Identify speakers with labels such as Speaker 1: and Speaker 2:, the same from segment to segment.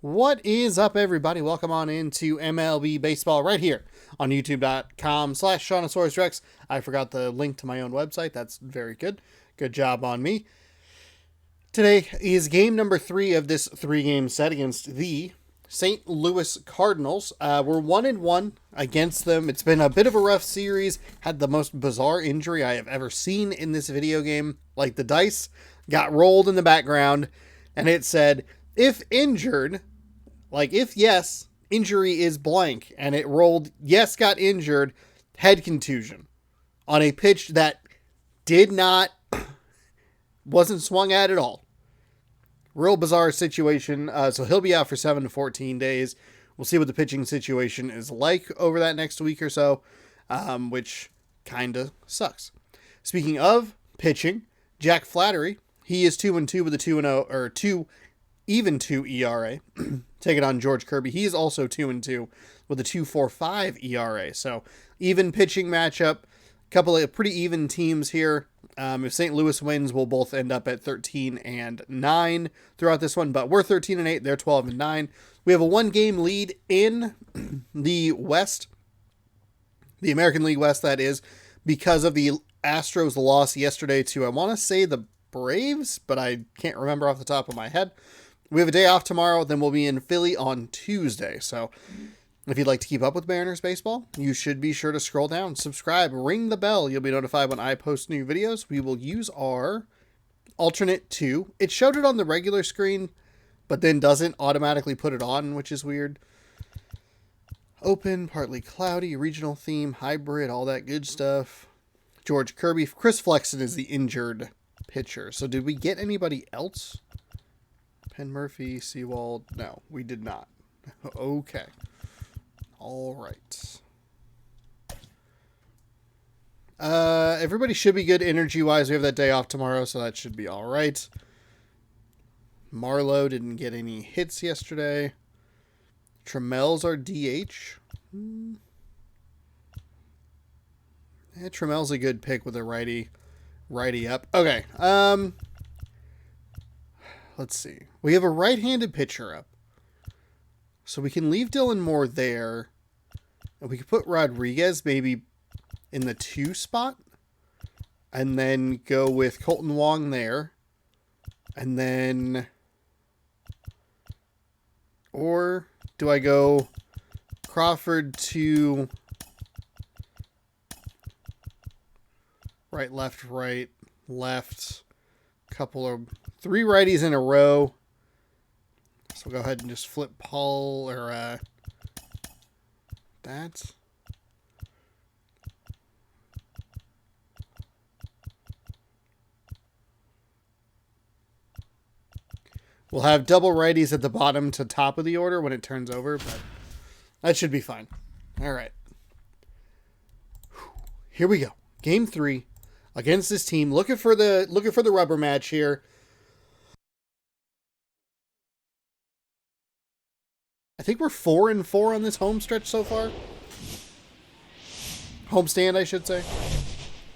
Speaker 1: What is up, everybody? Welcome on into MLB Baseball right here on youtube.com/ShaunosaurusRex. I forgot the link to my own website. That's very good. Good job on me. Today is game number 3 of this 3-game set against the St. Louis Cardinals. We're 1-1 against them. It's been a bit of a rough series. Had the most bizarre injury I have ever seen in this video game. Like, the dice got rolled in the background, and it said, if injured, like if yes, injury is blank, and it rolled yes, got injured, head contusion on a pitch that wasn't swung at all. Real bizarre situation. So he'll be out for 7 to 14 days. We'll see what the pitching situation is like over that next week or so, which kind of sucks. Speaking of pitching, Jack Flaherty, he is 2-2 with a 2-0 or 2-2 ERA. Taking on George Kirby. He is also 2-2 with a 2.45 ERA. So even pitching matchup. Couple of pretty even teams here. If St. Louis wins, we'll both end up at 13-9 throughout this one. But we're 13-8. They're 12-9. We have a 1-game lead in the West. The American League West, that is, because of the Astros loss yesterday to, I want to say, the Braves, but I can't remember off the top of my head. We have a day off tomorrow, then we'll be in Philly on Tuesday. So if you'd like to keep up with Mariners baseball, you should be sure to scroll down, subscribe, ring the bell. You'll be notified when I post new videos. We will use our alternate 2. It showed it on the regular screen, but then doesn't automatically put it on, which is weird. Open, partly cloudy, regional theme, hybrid, all that good stuff. George Kirby. Chris Flexen is the injured pitcher. So did we get anybody else? Penn Murphy, Seawald. No, we did not. Okay. All right. Everybody should be good energy-wise. We have that day off tomorrow, so that should be all right. Marlowe didn't get any hits yesterday. Trammell's our DH. Yeah, Trammell's a good pick with a righty up. Okay. Let's see. We have a right-handed pitcher up. So we can leave Dylan Moore there. And we could put Rodriguez maybe in the 2 spot. And then go with Colton Wong there. And then... Or do I go Crawford to... right, left. Couple of... 3 righties in a row. So we'll go ahead and just flip Paul or that. We'll have double righties at the bottom to top of the order when it turns over, but that should be fine. All right. Here we go. Game 3 against this team. Looking for the rubber match here. I think we're 4-4 on this home stretch so far. Homestand, I should say.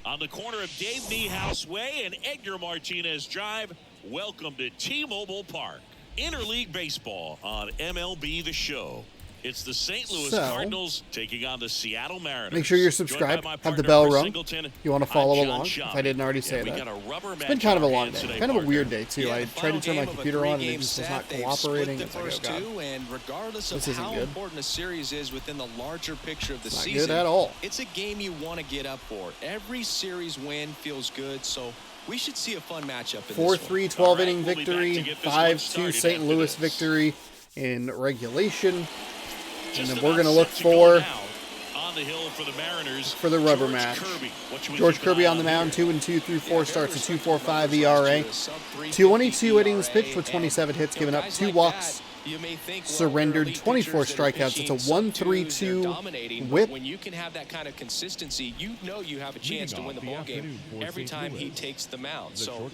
Speaker 2: On the corner of Dave Niehaus Way and Edgar Martinez Drive, welcome to T-Mobile Park. Interleague Baseball on MLB The Show. It's the St. Louis Cardinals taking on the Seattle Mariners.
Speaker 1: Make sure you're subscribed. Have the bell rung. You want to follow along, if I didn't already say that. It's been kind of a long day. Kind of a weird day, too. I tried to turn my computer on, and it just was not cooperating. It's like, oh, God.
Speaker 3: And regardless of how important a series is within the larger picture of the season,
Speaker 1: not good at all.
Speaker 3: It's a game you want to get up for. Every series win feels good, so we should see a fun matchup in this
Speaker 1: 4-3, 12-inning victory. 5-2 St. Louis victory in regulation. And then we're going to look for the rubber match. George Kirby on the mound, 2-2 through 4 starts, a 2.45 ERA. 222 innings pitched with 27 hits given up, 2 walks surrendered, 24 strikeouts. It's a 1.32 whip.
Speaker 3: When you can have that kind of consistency, you know you have a chance to win the ball game every time he takes the mound. So,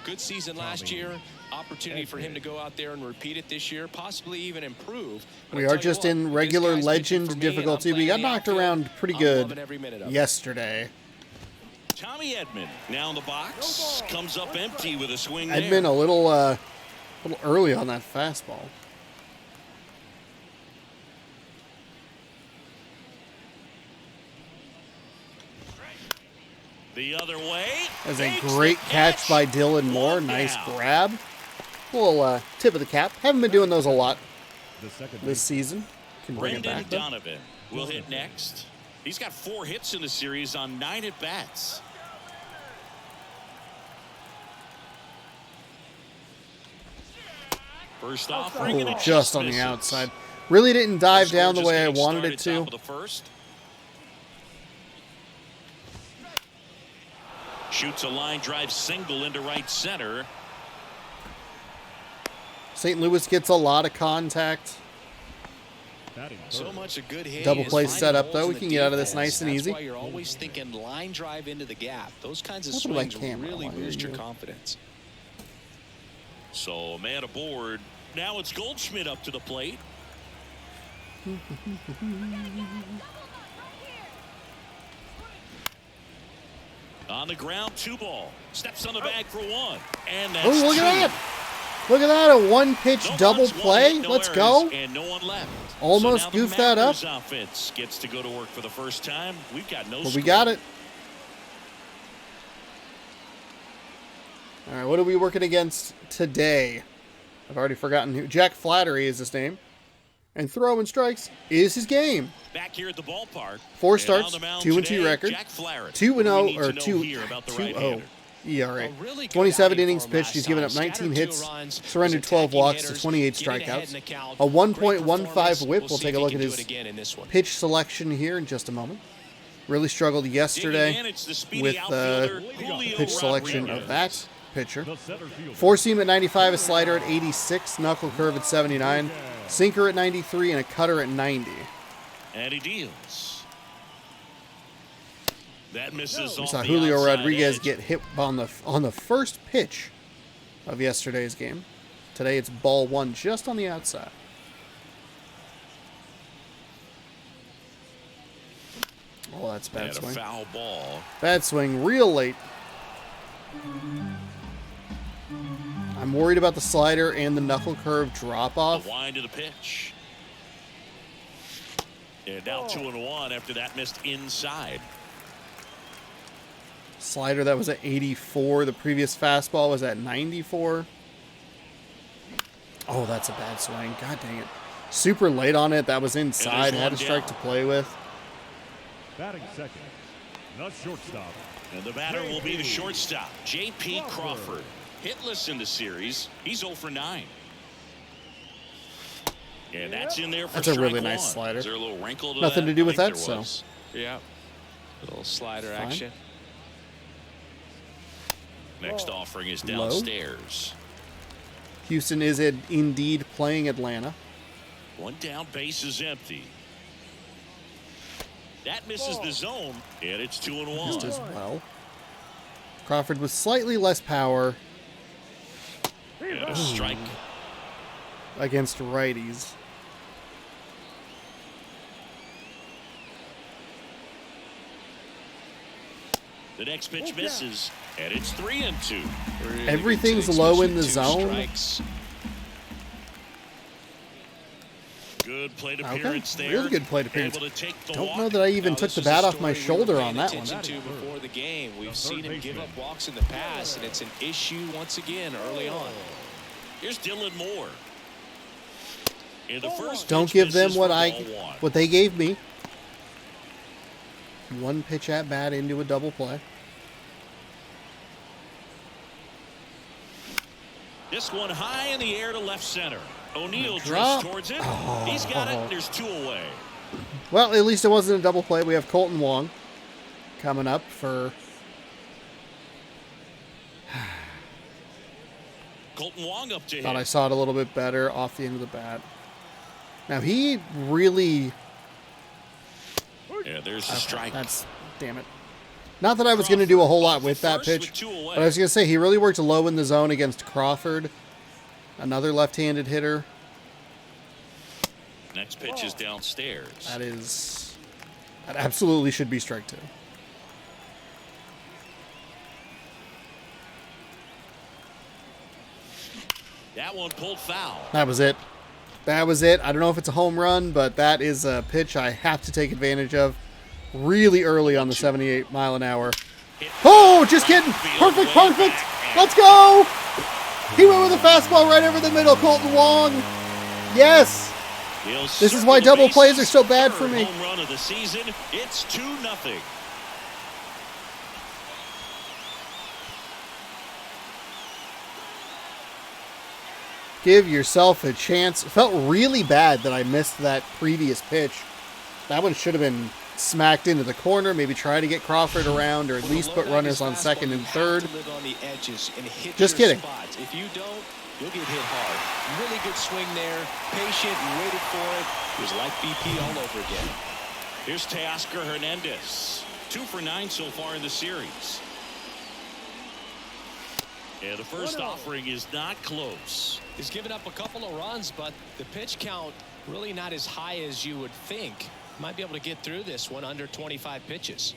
Speaker 3: good season last year. Opportunity for him to go out there and repeat it this year, possibly even improve.
Speaker 1: We are just in regular legend difficulty. We got knocked around pretty good yesterday.
Speaker 2: Tommy Edman now in the box, comes up empty with a swing.
Speaker 1: Edman a little early on that fastball.
Speaker 2: The other way.
Speaker 1: That's a great catch by Dylan Moore. Nice grab. Little tip of the cap. Haven't been doing those a lot this season. Can bring it
Speaker 2: Brendan
Speaker 1: back, though.
Speaker 2: Donovan will hit next. He's got 4 hits in the series on 9 at-bats. First off,
Speaker 1: Just on the outside. Really didn't dive down the way I wanted it to.
Speaker 2: Shoots a line drive single into right center.
Speaker 1: St. Louis gets a lot of contact.
Speaker 3: So much a good hit.
Speaker 1: Double play set up, though. We can get out of this nice and easy.
Speaker 3: That's why you're always thinking line drive into the gap. Those kinds of
Speaker 1: Like
Speaker 3: swings really boost your confidence.
Speaker 2: So a man aboard. Now it's Goldschmidt up to the plate. On the ground, 2 ball. Steps on the bag for 1. And that's
Speaker 1: look at that. Look at that, a 1-pitch double play. Let's go.
Speaker 2: And no one left.
Speaker 1: Almost goofed that up.
Speaker 2: Offense gets to go to work for the first time. We've got no
Speaker 1: But we got it. All right, what are we working against today? I've already forgotten who. Jack Flattery is his name. And throwing strikes is his game.
Speaker 2: Back here at the ballpark.
Speaker 1: 4 starts, 2-2 record. 2-0 or 2-0 ERA. 27 innings pitched. He's given up 19 hits, surrendered 12 walks to 28 strikeouts. A 1.15 whip. We'll take a look at his pitch selection here in just a moment. Really struggled yesterday with the pitch selection of that pitcher. 4-seam at 95, a slider at 86, knuckle curve at 79, sinker at 93, and a cutter at 90.
Speaker 2: And he deals. That misses.
Speaker 1: We saw Julio Rodriguez get hit on the first pitch of yesterday's game. Today it's ball 1 just on the outside. Oh, that's bad swing.
Speaker 2: Foul ball.
Speaker 1: Bad swing, real late. I'm worried about the slider and the knuckle curve drop off.
Speaker 2: The wind of the pitch. And now 2-1 after that missed inside.
Speaker 1: Slider that was at 84. The previous fastball was at 94. Oh, that's a bad swing. God dang it. Super late on it. That was inside. Had a strike to play with.
Speaker 4: Batting second, the shortstop.
Speaker 2: And the batter will be the shortstop, J.P. Crawford. Hitless in the series. He's 0 for 9. And that's in there for
Speaker 1: That's a really
Speaker 2: strike
Speaker 1: nice
Speaker 2: 1.
Speaker 1: slider.
Speaker 2: Is there a little wrinkle to
Speaker 1: Nothing
Speaker 2: that?
Speaker 1: to do with
Speaker 2: I think
Speaker 1: that,
Speaker 2: there
Speaker 1: so.
Speaker 2: was.
Speaker 3: Yeah. Little slider action.
Speaker 2: Next offering is downstairs.
Speaker 1: Houston is indeed playing Atlanta.
Speaker 2: 1 down, base is empty. That misses the zone, and it's 2-1.
Speaker 1: Just as well. Crawford with slightly less power
Speaker 2: And a strike.
Speaker 1: against righties.
Speaker 2: The next pitch misses, and it's 3-2.
Speaker 3: Really
Speaker 1: Everything's
Speaker 3: good
Speaker 1: low in the
Speaker 3: 2
Speaker 1: zone.
Speaker 3: strikes.
Speaker 2: Good plate
Speaker 1: Okay,
Speaker 2: appearance there.
Speaker 1: really good plate appearance.
Speaker 2: Able to take the
Speaker 1: Don't
Speaker 2: walk.
Speaker 1: know that I even
Speaker 3: Now,
Speaker 1: took
Speaker 3: this
Speaker 1: the
Speaker 3: was a
Speaker 1: bat off my
Speaker 3: story we were
Speaker 1: shoulder on
Speaker 3: paying
Speaker 1: that one.
Speaker 3: attention to before the game. We've seen him give up walks in the past, and it's an issue once again early on.
Speaker 2: Here's Dylan Moore. In the first
Speaker 1: Don't
Speaker 2: pitch,
Speaker 1: give them
Speaker 2: misses
Speaker 1: what
Speaker 2: for ball 1.
Speaker 1: what they gave me. 1 pitch at bat into a double play.
Speaker 2: This one high in the air to left center. O'Neill
Speaker 1: Drop.
Speaker 2: drifts towards it. He's got it, and there's 2 away.
Speaker 1: Well, at least it wasn't a double play. We have Colton Wong coming up for...
Speaker 2: Colton Wong up to
Speaker 1: Thought I
Speaker 2: hit.
Speaker 1: saw it a little bit better off the end of the bat. Now, he really...
Speaker 2: Yeah, there's the strike.
Speaker 1: That's... Damn it. Not that I was going to do a whole lot with that
Speaker 2: First with
Speaker 1: pitch,
Speaker 2: 2 away.
Speaker 1: but I was going to say he really worked low in the zone against Crawford, another left-handed hitter.
Speaker 2: Next pitch is downstairs.
Speaker 1: That absolutely should be strike 2.
Speaker 2: That one pulled foul.
Speaker 1: That was it. That was it. I don't know if it's a home run, but that is a pitch I have to take advantage of really early on the 78 mile an hour. Oh, just kidding. Perfect, perfect. Let's go. He went with a fastball right over the middle, Colton Wong. Yes. This is why double plays are so bad for me.
Speaker 2: Home run of the season. It's 2-0.
Speaker 1: Give yourself a chance. It felt really bad that I missed that previous pitch. That one should have been smacked into the corner, maybe try to get Crawford around, or at least put runners on second and third. Just kidding.
Speaker 3: If you don't, you'll get hit hard. Really good swing there. Patient and waited for it. It was like BP all over again.
Speaker 2: Here's Teoscar Hernandez. 2 for 9 so far in the series. Yeah, the first offering is not close.
Speaker 3: He's given up a couple of runs, but the pitch count really not as high as you would think. Might be able to get through this one under 25 pitches.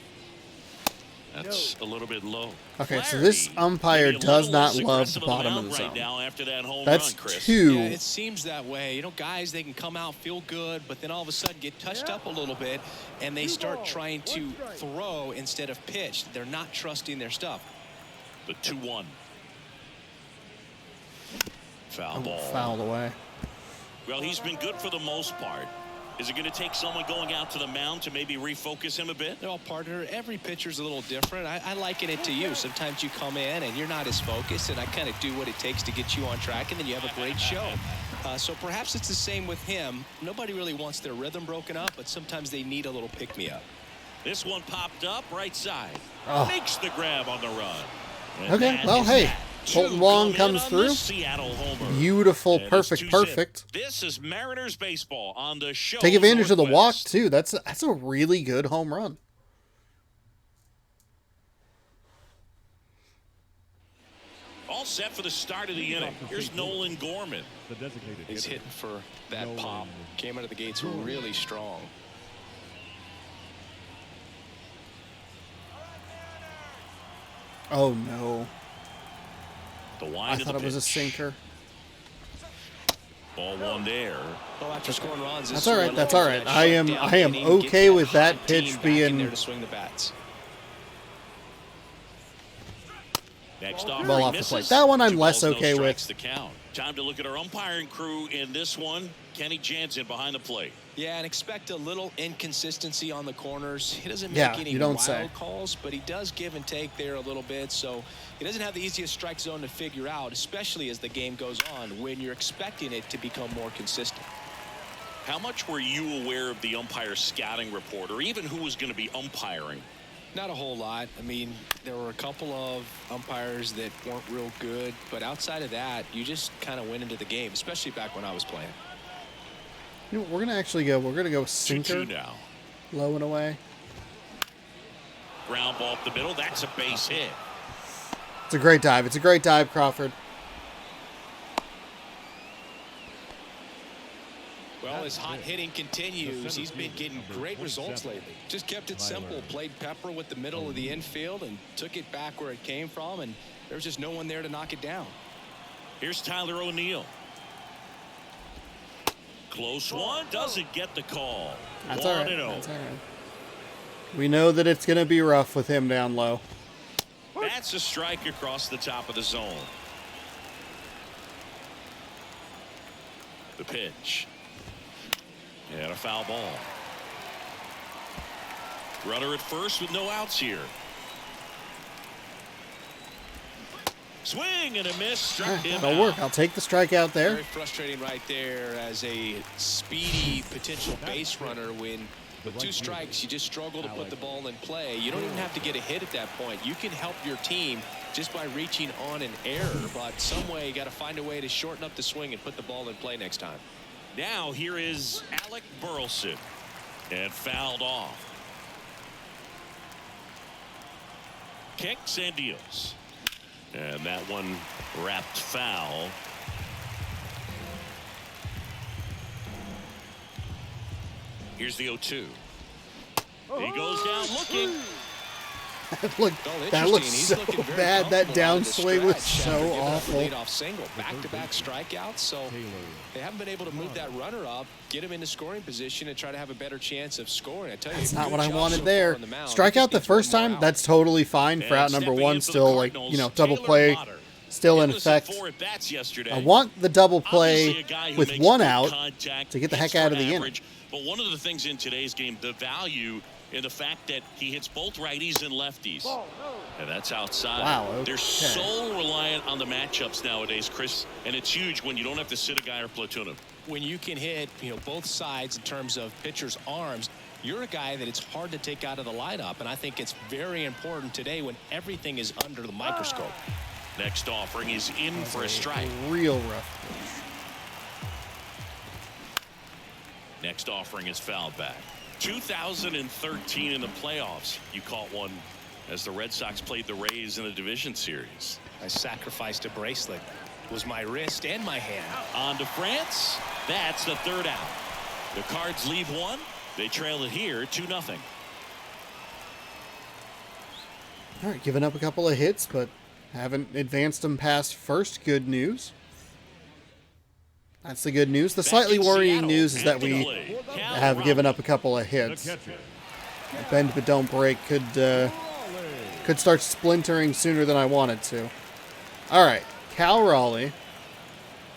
Speaker 2: That's a little bit low.
Speaker 1: Okay, so this umpire does not love the bottom of the zone. That's 2.
Speaker 3: Yeah, it seems that way. You know, guys, they can come out, feel good, but then all of a sudden get touched up a little bit, and they start trying to throw instead of pitch. They're not trusting their stuff.
Speaker 2: The 2-1. Foul ball.
Speaker 1: Fouled away.
Speaker 2: Well, he's been good for the most part. Is it going to take someone going out to the mound to maybe refocus him a bit?
Speaker 3: Well, partner, every pitcher's a little different. I liken it to you. Sometimes you come in and you're not as focused, and I kind of do what it takes to get you on track, and then you have a great show. So perhaps it's the same with him. Nobody really wants their rhythm broken up, but sometimes they need a little pick-me-up.
Speaker 2: This one popped up right side.
Speaker 1: Oh.
Speaker 2: Makes the grab on the run. And
Speaker 1: Okay, well, hey. Colton Wong comes through. Beautiful, perfect, perfect.
Speaker 2: This is Mariners baseball on the show.
Speaker 1: Take advantage of the walk, too. That's a really good home run.
Speaker 2: All set for the start of the inning. Here's Nolan Gorman.
Speaker 3: He's hitting for that pop. Came out of the gates really strong.
Speaker 1: Oh, no.
Speaker 2: I
Speaker 1: thought it was a sinker.
Speaker 2: Ball one there.
Speaker 3: Well, after scoring runs,
Speaker 1: that's all right. That's all right. I am okay with that pitch being
Speaker 3: there to swing the bats.
Speaker 2: Next
Speaker 1: well off the plate. That one I'm less okay with.
Speaker 2: The count. Time to look at our umpiring crew in this one. Kenny Jansen behind the plate.
Speaker 3: Yeah, and expect a little inconsistency on the corners. He doesn't make any
Speaker 1: wild
Speaker 3: calls, but he does give and take there a little bit. So he doesn't have the easiest strike zone to figure out, especially as the game goes on when you're expecting it to become more consistent.
Speaker 2: How much were you aware of the umpire scouting report, or even who was going to be umpiring?
Speaker 3: Not a whole lot. I mean, there were a couple of umpires that weren't real good, but outside of that, you just kind of went into the game, especially back when I was playing.
Speaker 1: You know, we're gonna go sinker
Speaker 2: now.
Speaker 1: Low and away.
Speaker 2: Ground ball up the middle. That's a base hit.
Speaker 1: It's a great dive. It's a great dive, Crawford.
Speaker 3: Well, his hot hitting continues. He's been getting great results lately. Just kept it simple. Played pepper with the middle of the infield and took it back where it came from, and there's just no one there to knock it down.
Speaker 2: Here's Tyler O'Neill. Close one. Doesn't get the call.
Speaker 1: That's all right. That's all right. We know that it's going to be rough with him down low.
Speaker 2: That's a strike across the top of the zone. The pitch. And a foul ball. Runner at first with no outs here. Swing and a miss. Struck him
Speaker 1: that'll work. I'll take the strikeout there.
Speaker 3: Very frustrating right there as a speedy potential base runner when with 2 strikes you just struggle to put the ball in play. You don't even have to get a hit at that point. You can help your team just by reaching on an error, but some way you got to find a way to shorten up the swing and put the ball in play next time.
Speaker 2: Now here is Alec Burleson, and fouled off. Kicks and deals. And that one wrapped foul. Here's the 0-2. He goes down looking.
Speaker 1: That looked so bad. That downswing was so awful.
Speaker 3: Leadoff single, back-to-back strikeouts. So they haven't been able to move that runner up, get him into scoring position, and try to have a better chance of scoring. I tell you,
Speaker 1: that's not what I wanted there. Strike out the first time. That's totally fine for out number one. Still, like, you know, double play still in effect. I want the double play with one out to get the heck out of the inning.
Speaker 2: But one of the things in today's game, the value in the fact that he hits both righties and lefties. And that's outside.
Speaker 1: Wow. Okay.
Speaker 2: They're so reliant on the matchups nowadays, Chris, and it's huge when you don't have to sit a guy or platoon him.
Speaker 3: When you can hit, you know, both sides in terms of pitchers' arms, you're a guy that it's hard to take out of the lineup, and I think it's very important today when everything is under the microscope.
Speaker 2: Next offering is in for a strike.
Speaker 1: Real rough pitch.
Speaker 2: Next offering is fouled back. 2013 in the playoffs, you caught one as the Red Sox played the Rays in a division series.
Speaker 3: I sacrificed a bracelet. It was my wrist and my hand.
Speaker 2: On to France. That's the third out. The Cards leave one. They trail it here 2-0.
Speaker 1: All right, giving up a couple of hits, but haven't advanced them past first. Good news. That's the good news. The slightly worrying news is that we have given up a couple of hits. Bend but don't break could start splintering sooner than I wanted to. All right, Cal Raleigh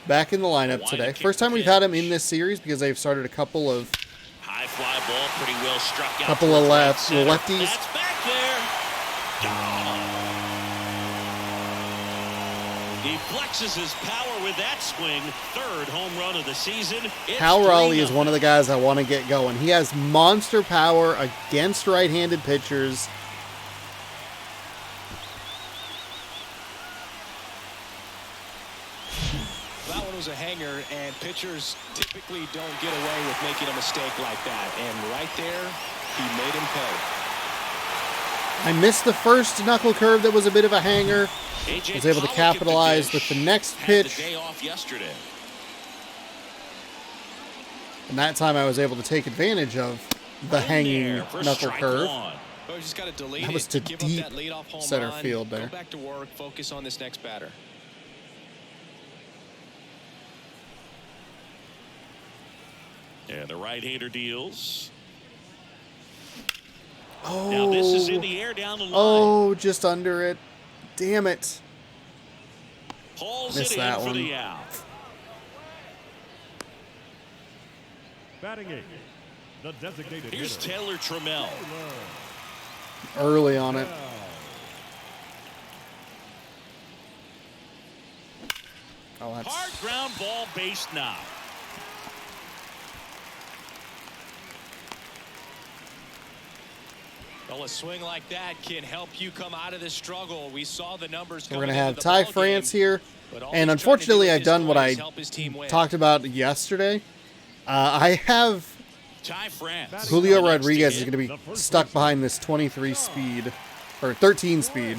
Speaker 1: back in the lineup today. First time we've had him in this series because they've started a couple of
Speaker 2: high fly ball, pretty well struck out.
Speaker 1: Couple of lefties.
Speaker 2: That's back there. He flexes his power with that swing. Third home run of the season.
Speaker 1: Cal Raleigh is one of the guys I want to get going. He has monster power against right-handed pitchers.
Speaker 3: That one was a hanger, and pitchers typically don't get away with making a mistake like that. And right there, he made him pay.
Speaker 1: I missed the first knuckle curve that was a bit of a hanger. Was able to capitalize with the next pitch. And that time I was able to take advantage of the hanging knuckle curve. That was to deep center field there.
Speaker 3: Go back to work, focus on this next batter.
Speaker 2: Yeah, the right-hander deals.
Speaker 1: Oh,
Speaker 2: now this is in the air down the line.
Speaker 1: Oh, just under it. Damn it.
Speaker 2: Missed that one.
Speaker 4: Batting eight, the designated
Speaker 2: Here's
Speaker 4: hitter.
Speaker 2: Taylor Trammell.
Speaker 1: Early on it. Oh, that's...
Speaker 2: Hard ground ball, base knock.
Speaker 3: Well, a swing like that can help you come out of the struggle. We saw the numbers.
Speaker 1: We're going to have Ty France here. And unfortunately, I've done what I talked about yesterday. I have Julio Rodriguez is going to be stuck behind this 23 speed, or 13 speed,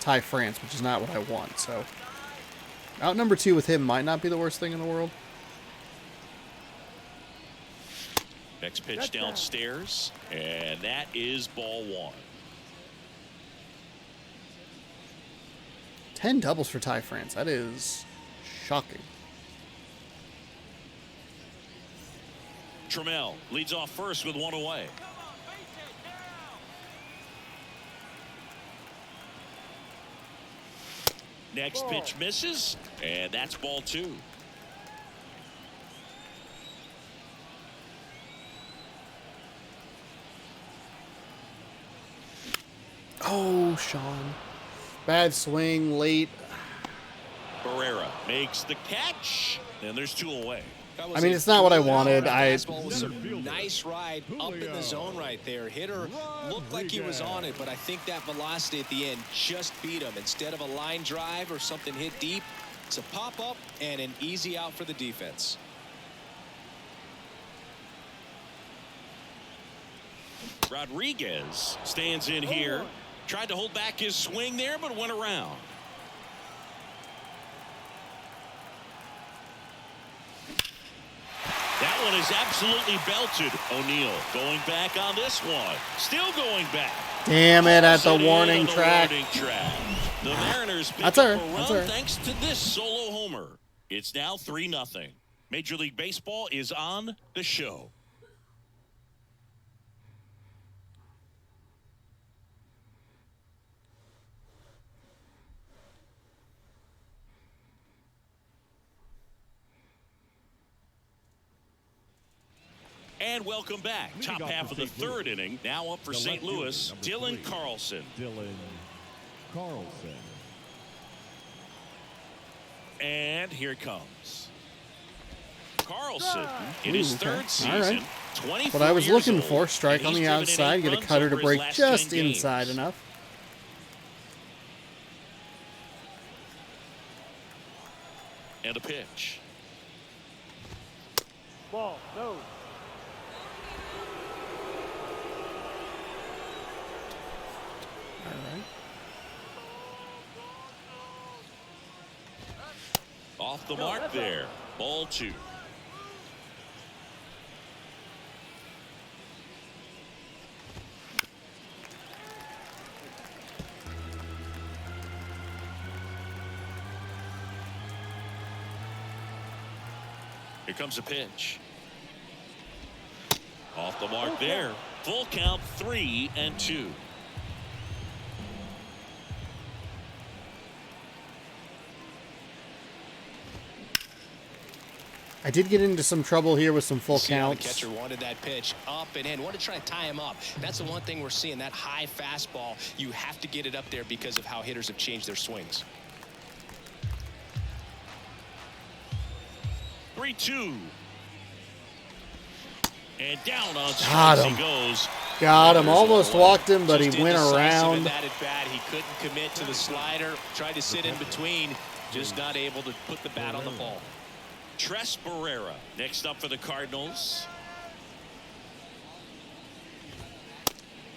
Speaker 1: Ty France, which is not what I want. So, out number 2 with him might not be the worst thing in the world.
Speaker 2: Next pitch downstairs, and that is ball 1.
Speaker 1: 10 doubles for Ty France. That is shocking.
Speaker 2: Trammell leads off first with 1 away. Next pitch misses, and that's ball 2.
Speaker 1: Oh, Sean. Bad swing late.
Speaker 2: Barrera makes the catch, and there's 2 away.
Speaker 1: I mean, it's not what I wanted.
Speaker 3: Nice ride up in the zone right there. Hitter looked like he was on it, but I think that velocity at the end just beat him. Instead of a line drive or something hit deep, it's a pop-up and an easy out for the defense.
Speaker 2: Rodriguez stands in here. Tried to hold back his swing there, but went around. That one is absolutely belted. O'Neal going back on this one. Still going back.
Speaker 1: Damn it, at the warning track.
Speaker 2: The Mariners pick
Speaker 1: That's
Speaker 2: up
Speaker 1: all
Speaker 2: a
Speaker 1: right.
Speaker 2: run thanks to this solo homer. It's now 3-0. Major League Baseball is on the show. And welcome back. Top half of the third inning. Now up for St. Louis, Dylan Carlson. And here it comes. Carlson in his third season.
Speaker 1: Right. What I was looking for, strike on the outside, get a cutter to break just inside enough.
Speaker 2: And a pitch.
Speaker 4: Ball, no.
Speaker 1: All right.
Speaker 2: Off the mark there. Ball 2. Here comes a pitch. Off the mark there. Full count, 3-2.
Speaker 1: I did get into some trouble here with some full counts.
Speaker 3: The catcher wanted that pitch up and in. Wanted to try to tie him up. That's the one thing we're seeing. That high fastball, you have to get it up there because of how hitters have changed their swings.
Speaker 2: 3-2. And down on
Speaker 1: Got
Speaker 2: strikes
Speaker 1: him.
Speaker 2: he goes.
Speaker 1: Got him. Almost walked him, but he
Speaker 3: Just
Speaker 1: went
Speaker 3: indecisive
Speaker 1: around.
Speaker 3: in that at bat. He couldn't commit to the slider. Tried to sit in between. Just not able to put the bat on the ball.
Speaker 2: Tres Barrera next up for the Cardinals.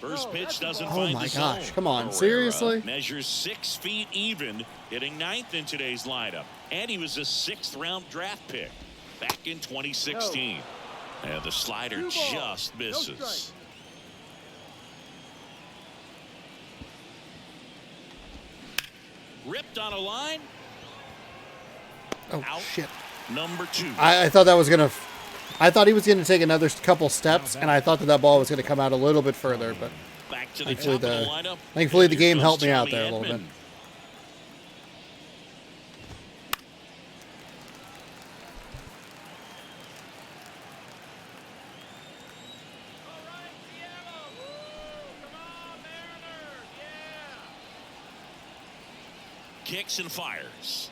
Speaker 2: First pitch doesn't find
Speaker 1: my
Speaker 2: the
Speaker 1: gosh,
Speaker 2: zone.
Speaker 1: come on,
Speaker 2: Barrera
Speaker 1: seriously?
Speaker 2: measures 6 feet even, hitting 9th in today's lineup. And he was a 6th-round draft pick back in 2016. And the slider just misses. Ripped on a line.
Speaker 1: Oh,
Speaker 2: Out.
Speaker 1: shit.
Speaker 2: Number 2.
Speaker 1: I thought that was going to... I thought he was going to take another couple steps, and I thought that ball was going to come out a little bit further, but
Speaker 2: Back to the
Speaker 1: thankfully
Speaker 2: top of the
Speaker 1: the,
Speaker 2: lineup.
Speaker 1: thankfully the
Speaker 2: Here
Speaker 1: game
Speaker 2: comes
Speaker 1: helped me out
Speaker 2: Tommy
Speaker 1: there a little bit.
Speaker 2: Edman. Kicks and fires.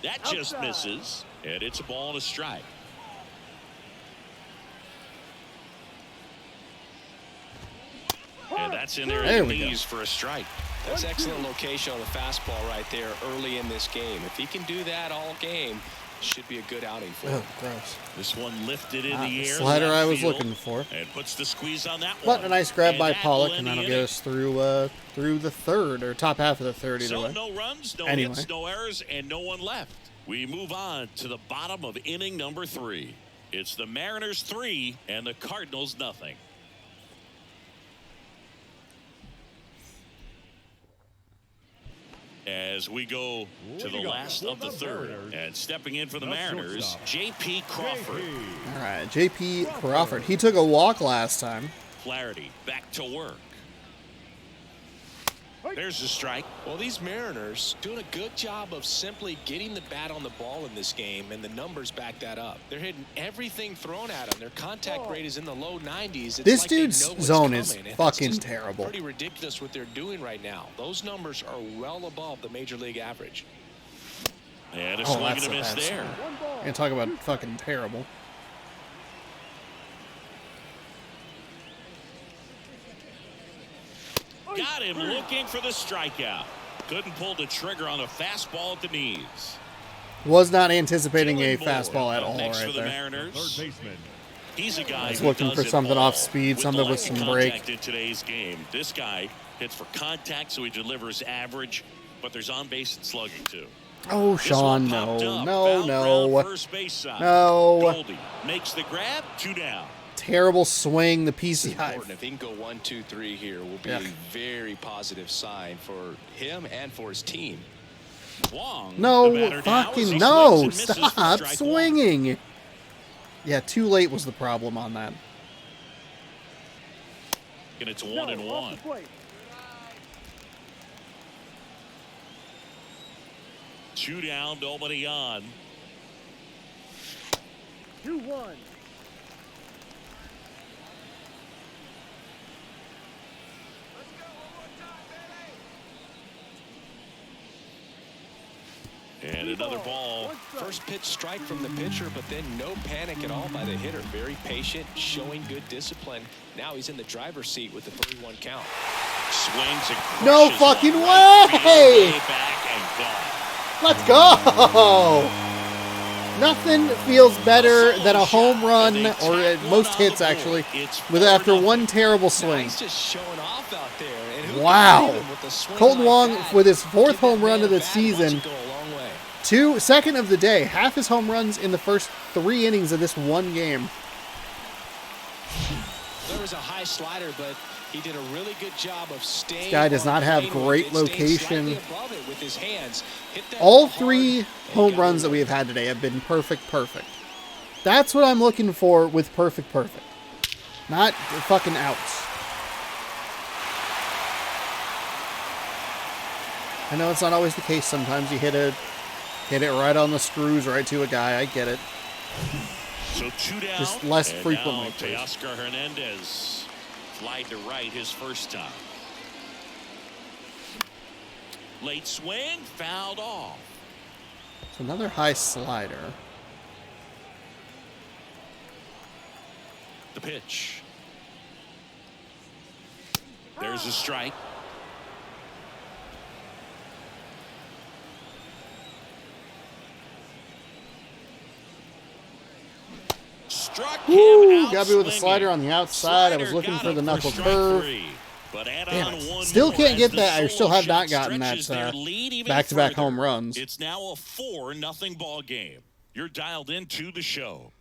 Speaker 2: That just misses, and it's a ball and a strike. And that's in there at
Speaker 1: There
Speaker 2: the
Speaker 1: we go.
Speaker 2: knees for a strike.
Speaker 3: That's excellent location on the fastball right there early in this game. If he can do that all game, should be a good outing for him.
Speaker 1: Oh, gross.
Speaker 2: This one lifted in the
Speaker 1: The
Speaker 2: air.
Speaker 1: slider
Speaker 2: left
Speaker 1: I was
Speaker 2: field,
Speaker 1: looking for.
Speaker 2: and puts the squeeze on that
Speaker 1: But
Speaker 2: one.
Speaker 1: a nice grab
Speaker 2: And
Speaker 1: by
Speaker 2: that
Speaker 1: Pollock,
Speaker 2: will
Speaker 1: and
Speaker 2: end
Speaker 1: that'll
Speaker 2: the
Speaker 1: get
Speaker 2: inning.
Speaker 1: us through the third, or top half of the third either
Speaker 2: So
Speaker 1: way.
Speaker 2: no runs, no
Speaker 1: Anyway.
Speaker 2: hits, no errors, and no one left. We move on to the bottom of inning number 3. It's the Mariners 3 and the Cardinals nothing. As we go to the last of the third, and stepping in for the Mariners, J.P. Crawford.
Speaker 1: All right, J.P. Crawford. He took a walk last time.
Speaker 2: Flaherty back to work. There's the strike.
Speaker 3: Well, these Mariners doing a good job of simply getting the bat on the ball in this game, and the numbers back that up. They're hitting everything thrown at them. Their contact rate is in the low 90s. It's
Speaker 1: This
Speaker 3: like they
Speaker 1: dude's
Speaker 3: know what's
Speaker 1: zone is
Speaker 3: coming, and
Speaker 1: fucking
Speaker 3: it's just
Speaker 1: terrible.
Speaker 3: Pretty ridiculous what they're doing right now. Those numbers are well above the major league average.
Speaker 2: And a
Speaker 1: Oh,
Speaker 2: swing and
Speaker 1: that's
Speaker 2: a
Speaker 1: a
Speaker 2: miss
Speaker 1: bad
Speaker 2: there.
Speaker 1: And talk about fucking terrible.
Speaker 2: Got him looking for the strikeout. Couldn't pull the trigger on a fastball at the knees.
Speaker 1: Was not anticipating a
Speaker 2: Dylan Moore
Speaker 1: fastball at
Speaker 2: up
Speaker 1: all
Speaker 2: next
Speaker 1: right
Speaker 2: for the
Speaker 1: there.
Speaker 2: Mariners.
Speaker 4: Third baseman.
Speaker 2: He's a guy
Speaker 1: He's
Speaker 2: who
Speaker 1: looking
Speaker 2: does
Speaker 1: for
Speaker 2: it
Speaker 1: something
Speaker 2: all
Speaker 1: off speed, something
Speaker 2: the
Speaker 1: with
Speaker 2: line
Speaker 1: some
Speaker 2: contact
Speaker 1: break.
Speaker 2: in today's game. This guy hits for contact, so he delivers average, but there's on base and slugging too.
Speaker 1: Oh,
Speaker 2: This one
Speaker 1: Sean,
Speaker 2: popped
Speaker 1: no,
Speaker 2: up.
Speaker 1: no,
Speaker 2: Foul
Speaker 1: no,
Speaker 2: ground, first base side.
Speaker 1: no.
Speaker 2: Goldie makes the grab, 2 down.
Speaker 1: Terrible swing, the PC
Speaker 3: Important.
Speaker 1: Hive.
Speaker 3: If he can go 1, 2, 3 here, will be
Speaker 1: Yeah.
Speaker 3: a very positive sign for him and for his team.
Speaker 2: Wong, the
Speaker 1: No,
Speaker 2: batter now, as
Speaker 1: fucking
Speaker 2: he
Speaker 1: no,
Speaker 2: swings and misses for
Speaker 1: stop
Speaker 2: strike
Speaker 1: swinging. Yeah, too late was the problem on that.
Speaker 2: 1. And it's 1-1. 2 down, nobody on.
Speaker 5: 2-1.
Speaker 2: And another ball.
Speaker 3: First pitch strike from the pitcher, but then no panic at all by the hitter. Very patient, showing good discipline. Now he's in the driver's seat with the 3-1 count.
Speaker 2: Swings and
Speaker 1: No
Speaker 2: crushes
Speaker 1: fucking
Speaker 2: one right field,
Speaker 1: way!
Speaker 2: way back and gone.
Speaker 1: Let's go! Nothing feels better than a home run, or at most hits actually, with after one terrible swing.
Speaker 3: He's just showing off out there. And who can
Speaker 1: Wow.
Speaker 3: blame him with a swing
Speaker 1: Colton
Speaker 3: like
Speaker 1: Wong
Speaker 3: that?
Speaker 1: with his 4th
Speaker 3: Give that
Speaker 1: home run
Speaker 3: man
Speaker 1: of the
Speaker 3: a bat, watch
Speaker 1: season.
Speaker 3: it go a long way.
Speaker 1: Second of the day. Half his home runs in the first 3 innings of this one game.
Speaker 3: There was a high slider, but he did a really good job of staying.
Speaker 1: This guy does
Speaker 3: on
Speaker 1: not
Speaker 3: the
Speaker 1: have
Speaker 3: plane with
Speaker 1: great
Speaker 3: it, staying
Speaker 1: location.
Speaker 3: slightly above it with his hands. Hit that
Speaker 1: All
Speaker 3: hard,
Speaker 1: 3
Speaker 3: and
Speaker 1: home
Speaker 3: got
Speaker 1: runs
Speaker 3: it
Speaker 1: that we
Speaker 3: right.
Speaker 1: have had today have been perfect. That's what I'm looking for with perfect. Not fucking outs. I know it's not always the case. Sometimes you hit it right on the screws, right to a guy. I get it.
Speaker 2: So 2 down.
Speaker 1: Just less
Speaker 2: and
Speaker 1: frequently,
Speaker 2: now
Speaker 1: please.
Speaker 2: Teoscar Hernandez flied to right his first time. Late swing, fouled off.
Speaker 1: It's another high slider.
Speaker 2: The pitch. There's a strike. Struck him
Speaker 1: Woo!
Speaker 2: out
Speaker 1: Got me with a
Speaker 2: swinging.
Speaker 1: slider on the outside. I was
Speaker 2: Slider
Speaker 1: looking
Speaker 2: got
Speaker 1: for the
Speaker 2: him
Speaker 1: knuckle
Speaker 2: strike
Speaker 1: curve.
Speaker 2: 3, but add
Speaker 1: Damn
Speaker 2: on
Speaker 1: it.
Speaker 2: one
Speaker 1: Still
Speaker 2: more
Speaker 1: can't
Speaker 2: as
Speaker 1: get
Speaker 2: the
Speaker 1: that. I still have not
Speaker 2: Soul
Speaker 1: gotten
Speaker 2: stretches
Speaker 1: that
Speaker 2: their lead even
Speaker 1: back-to-back
Speaker 2: further.
Speaker 1: home runs.
Speaker 2: It's now a 4-0 ball game. You're dialed into the show.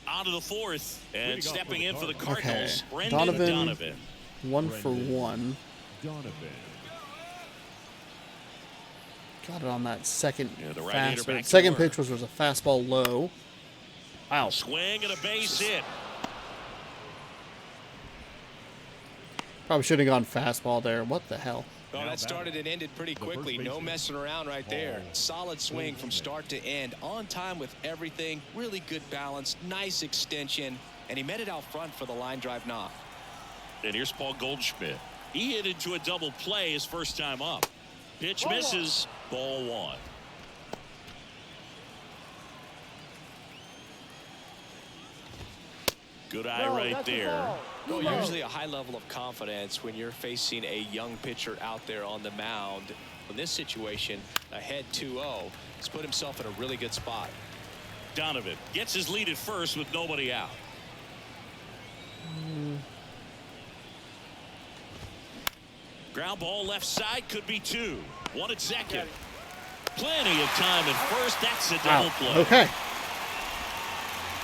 Speaker 2: On to the 4th, and
Speaker 4: Leading off
Speaker 2: stepping
Speaker 4: for the
Speaker 2: in for the
Speaker 4: Cardinals.
Speaker 2: Cardinals,
Speaker 1: Okay.
Speaker 2: Brendan
Speaker 1: Donovan.
Speaker 2: Donovan.
Speaker 1: 1 for 1.
Speaker 4: Donovan.
Speaker 1: Got it on that second
Speaker 2: Yeah, the right-hander back
Speaker 1: fastball.
Speaker 2: to
Speaker 1: Second
Speaker 2: work.
Speaker 1: pitch was a fastball low. Wow.
Speaker 2: Swing and a base hit.
Speaker 1: Probably should have gone fastball there. What the hell?
Speaker 3: Well,
Speaker 4: Now
Speaker 3: that started and ended pretty
Speaker 4: the first
Speaker 3: quickly. No
Speaker 4: baseman.
Speaker 3: messing around right there.
Speaker 4: Ball.
Speaker 3: Solid swing from start to end. On time with everything. Really good balance. Nice extension. And he met it out front for the line drive knock.
Speaker 2: And here's Paul Goldschmidt. He hit into a double play his first time up. Pitch misses. Ball 1. Good eye right there.
Speaker 3: Well, usually a high level of confidence when you're facing a young pitcher out there on the mound. In this situation, ahead 2-0, he's put himself in a really good spot.
Speaker 2: Donovan gets his lead at first with nobody out. Ground ball left side, could be 2. 1 at second. Plenty of time at first. That's a double
Speaker 1: Wow.
Speaker 2: play.
Speaker 1: Okay.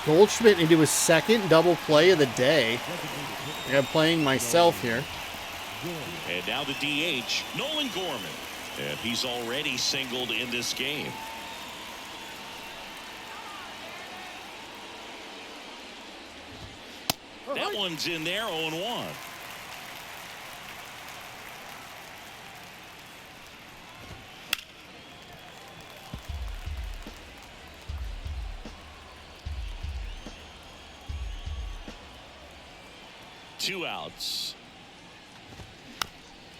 Speaker 1: Goldschmidt into his second double play of the day. I'm playing myself here.
Speaker 2: And now the DH, Nolan Gorman. And he's already singled in this game. That one's in there, 0-1. Two outs.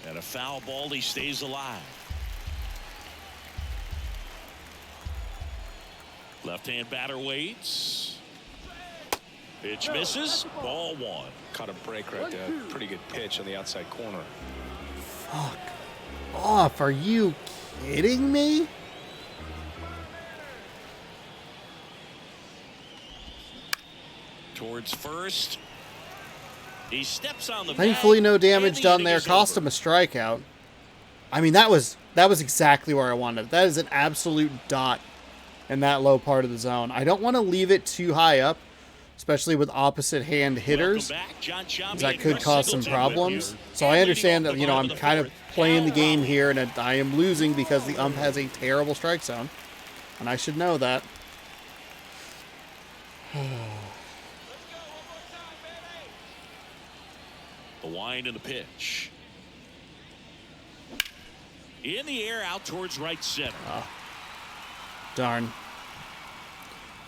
Speaker 2: And a foul ball, he stays alive. Left-hand batter waits. Pitch misses. Ball 1.
Speaker 3: Caught a break right there. Pretty good pitch on the outside corner.
Speaker 1: Fuck off. Are you kidding me?
Speaker 2: Towards first. He steps on the
Speaker 1: Thankfully,
Speaker 2: bag,
Speaker 1: no
Speaker 2: and
Speaker 1: damage
Speaker 2: the
Speaker 1: done
Speaker 2: inning
Speaker 1: there.
Speaker 2: is
Speaker 1: Cost
Speaker 2: over.
Speaker 1: him a strikeout. I mean, that was exactly where I wanted it. That is an absolute dot in that low part of the zone. I don't want to leave it too high up, especially with opposite hand hitters.
Speaker 2: Welcome back, John Sciambi
Speaker 1: 'Cause that
Speaker 2: and
Speaker 1: could
Speaker 2: Chris
Speaker 1: cause some
Speaker 2: Singleton with
Speaker 1: problems.
Speaker 2: you.
Speaker 1: So I
Speaker 2: And
Speaker 1: understand
Speaker 2: leading
Speaker 1: that,
Speaker 2: off the
Speaker 1: I'm
Speaker 2: bottom of the
Speaker 1: kind of
Speaker 2: fourth,
Speaker 1: playing the
Speaker 2: Cal
Speaker 1: game
Speaker 2: Raleigh.
Speaker 1: here, and I am losing because the ump has a terrible strike zone. And I should know that.
Speaker 2: The wind and the pitch. In the air, out towards right center.
Speaker 1: Darn.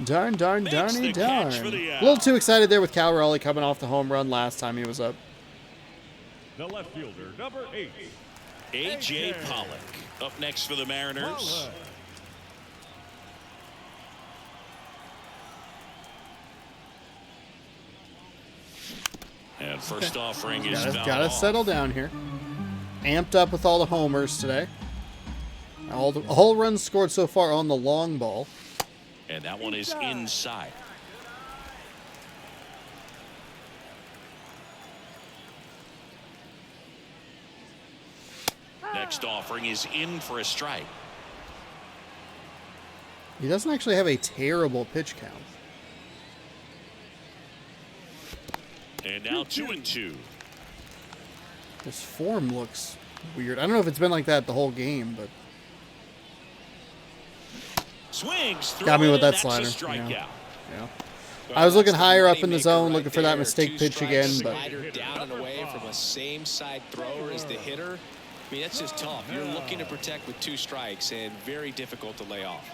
Speaker 1: Darn, darn,
Speaker 2: Makes
Speaker 1: darny,
Speaker 2: the
Speaker 1: darn.
Speaker 2: catch for the
Speaker 1: A little
Speaker 2: out.
Speaker 1: too excited there with Cal Raleigh coming off the home run last time he was up.
Speaker 4: The left fielder, number 8.
Speaker 2: A.J. Pollock up next for the Mariners.
Speaker 4: Pollock.
Speaker 2: And first offering is fouled
Speaker 1: Gotta
Speaker 2: off.
Speaker 1: settle down here. Amped up with all the homers today. All the whole runs scored so far on the long ball.
Speaker 2: And that one is inside. Next offering is in for a strike.
Speaker 1: He doesn't actually have a terrible pitch count.
Speaker 2: And now 2-2.
Speaker 1: His form looks weird. I don't know if it's been like that the whole game, but
Speaker 2: Swings through
Speaker 1: got me with
Speaker 2: it,
Speaker 1: that
Speaker 2: that's
Speaker 1: slider.
Speaker 2: A strikeout.
Speaker 1: Yeah.
Speaker 3: Well,
Speaker 1: I was looking
Speaker 3: that's the
Speaker 1: higher up in the
Speaker 3: moneymaker
Speaker 1: zone,
Speaker 3: right
Speaker 1: looking for that
Speaker 3: there.
Speaker 1: mistake
Speaker 3: 2
Speaker 1: pitch
Speaker 3: strikes,
Speaker 1: again, but
Speaker 3: slider down and away from a same side thrower as the hitter. I mean, that's just tough. You're looking to protect with 2 strikes and very difficult to lay off.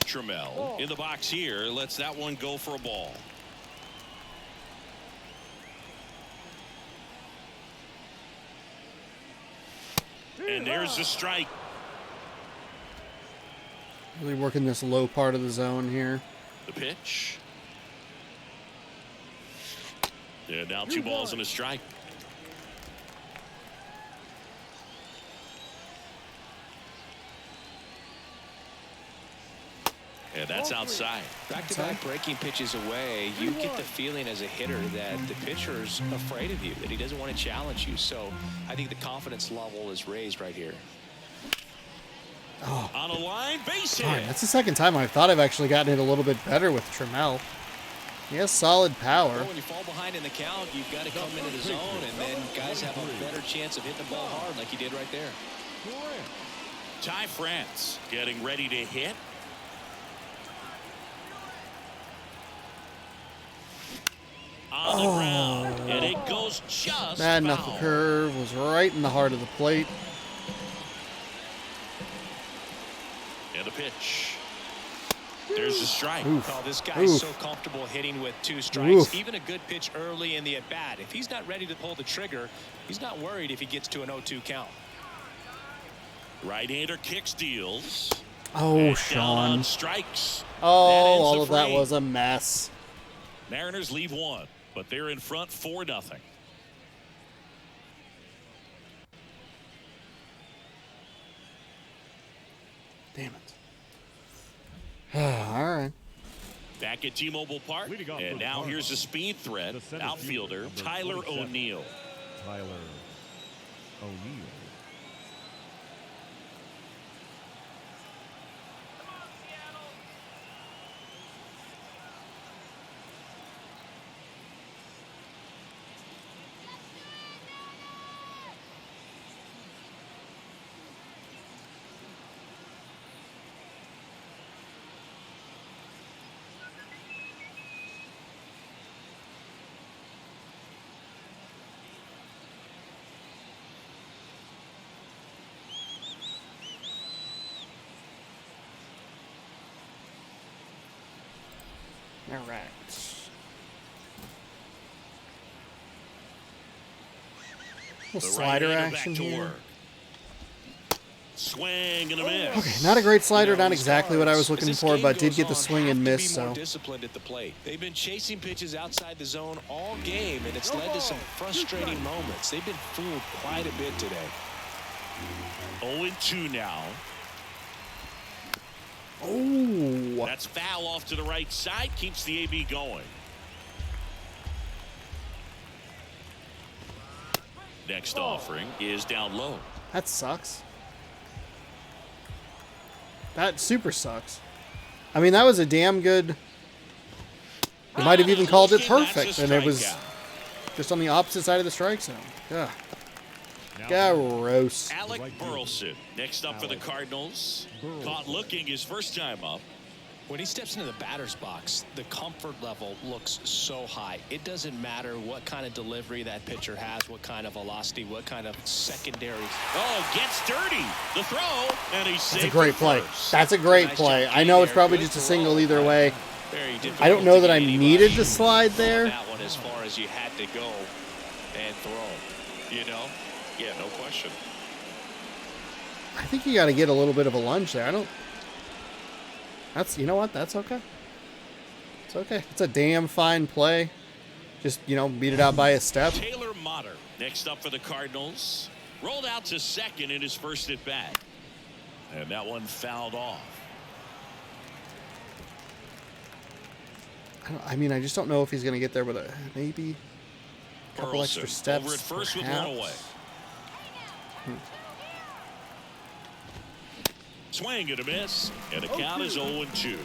Speaker 2: Trammell in the box here lets that one go for a ball. And there's the strike.
Speaker 1: really working this low part of the zone here.
Speaker 2: The pitch. And now 2 balls and a strike. And that's outside.
Speaker 3: Back-to-back breaking pitches away, you get the feeling as a hitter that the pitcher's afraid of you, that he doesn't want to challenge you. So I think the confidence level is raised right here.
Speaker 1: Oh,
Speaker 2: On a line, base
Speaker 1: darn,
Speaker 2: hit.
Speaker 1: that's the second time I've thought I've actually gotten it a little bit better with Trammell. He has solid power.
Speaker 3: Well, when you fall behind in the count, you've got to come into the zone, and then guys have a better chance of hitting the ball hard like he did right there.
Speaker 2: Ty France getting ready to hit. On the ground, and it goes just
Speaker 1: That
Speaker 2: foul.
Speaker 1: knuckle curve was right in the heart of the plate.
Speaker 2: And the pitch. There's the strike.
Speaker 1: Oof.
Speaker 3: Oh, this guy's
Speaker 1: Oof.
Speaker 3: so comfortable hitting with 2 strikes.
Speaker 1: Oof.
Speaker 3: Even a good pitch early in the at-bat. If he's not ready to pull the trigger, he's not worried if he gets to an 0-2 count.
Speaker 2: Right-hander kicks, deals.
Speaker 1: Oh,
Speaker 2: And down
Speaker 1: Sean.
Speaker 2: on strikes.
Speaker 1: Oh,
Speaker 2: That ends
Speaker 1: all
Speaker 2: the
Speaker 1: of that
Speaker 2: frame.
Speaker 1: was a mess.
Speaker 2: Mariners leave 1, but they're in front 4-0.
Speaker 1: Damn it. All right.
Speaker 2: Back at T-Mobile Park,
Speaker 4: Leading off
Speaker 2: and
Speaker 4: for the
Speaker 2: now
Speaker 4: Cardinals,
Speaker 2: here's a speed threat,
Speaker 4: the center
Speaker 2: outfielder
Speaker 4: fielder,
Speaker 2: Tyler
Speaker 4: number 27.
Speaker 2: O'Neill.
Speaker 4: Tyler O'Neill.
Speaker 1: All right. Little
Speaker 2: The
Speaker 1: slider
Speaker 2: right-hander
Speaker 1: action
Speaker 2: back to
Speaker 1: here.
Speaker 2: work. Swing and a miss.
Speaker 1: Okay, not a great slider,
Speaker 3: You know,
Speaker 1: not
Speaker 3: these
Speaker 1: exactly what I was
Speaker 3: Cards,
Speaker 1: looking
Speaker 3: as this
Speaker 1: for,
Speaker 3: game
Speaker 1: but did
Speaker 3: goes
Speaker 1: get the
Speaker 3: on,
Speaker 1: swing and
Speaker 3: have to
Speaker 1: miss,
Speaker 3: be more
Speaker 1: so.
Speaker 3: disciplined at the plate. They've been chasing pitches outside the zone all game, and it's led to some frustrating moments. They've been fooled quite a bit today.
Speaker 2: 0-2 now. That's foul off to the right side. Keeps the AB going. Next offering is down low.
Speaker 1: That sucks. That super sucks. I mean, that was a damn good... They might have even called it perfect, and it was just on the opposite side of the strike zone. Ugh. Gross.
Speaker 2: Alec Burleson next up for the Cardinals. Caught looking his first time up.
Speaker 3: When he steps into the batter's box, the comfort level looks so high. It doesn't matter what kind of delivery that pitcher has, what kind of velocity, what kind of secondary.
Speaker 2: Oh, gets dirty. The throw, and he's safe.
Speaker 1: That's a great play. That's a great play. I know it's probably just a single either way.
Speaker 3: I
Speaker 1: don't know that I needed to slide there.
Speaker 3: That one as far as you had to go and throw, you know? Yeah, no question.
Speaker 1: I think you got to get a little bit of a lunge there. You know what? That's okay. It's okay. It's a damn fine play. Just, beat it out by a step.
Speaker 2: Taylor Motter next up for the Cardinals. Rolled out to second in his first at bat. And that one fouled off.
Speaker 1: I just don't know if he's going to get there with maybe a couple
Speaker 2: Burleson
Speaker 1: extra steps.
Speaker 2: over at first with
Speaker 1: perhaps.
Speaker 2: one away. Swing and a miss, and the count is 0-2.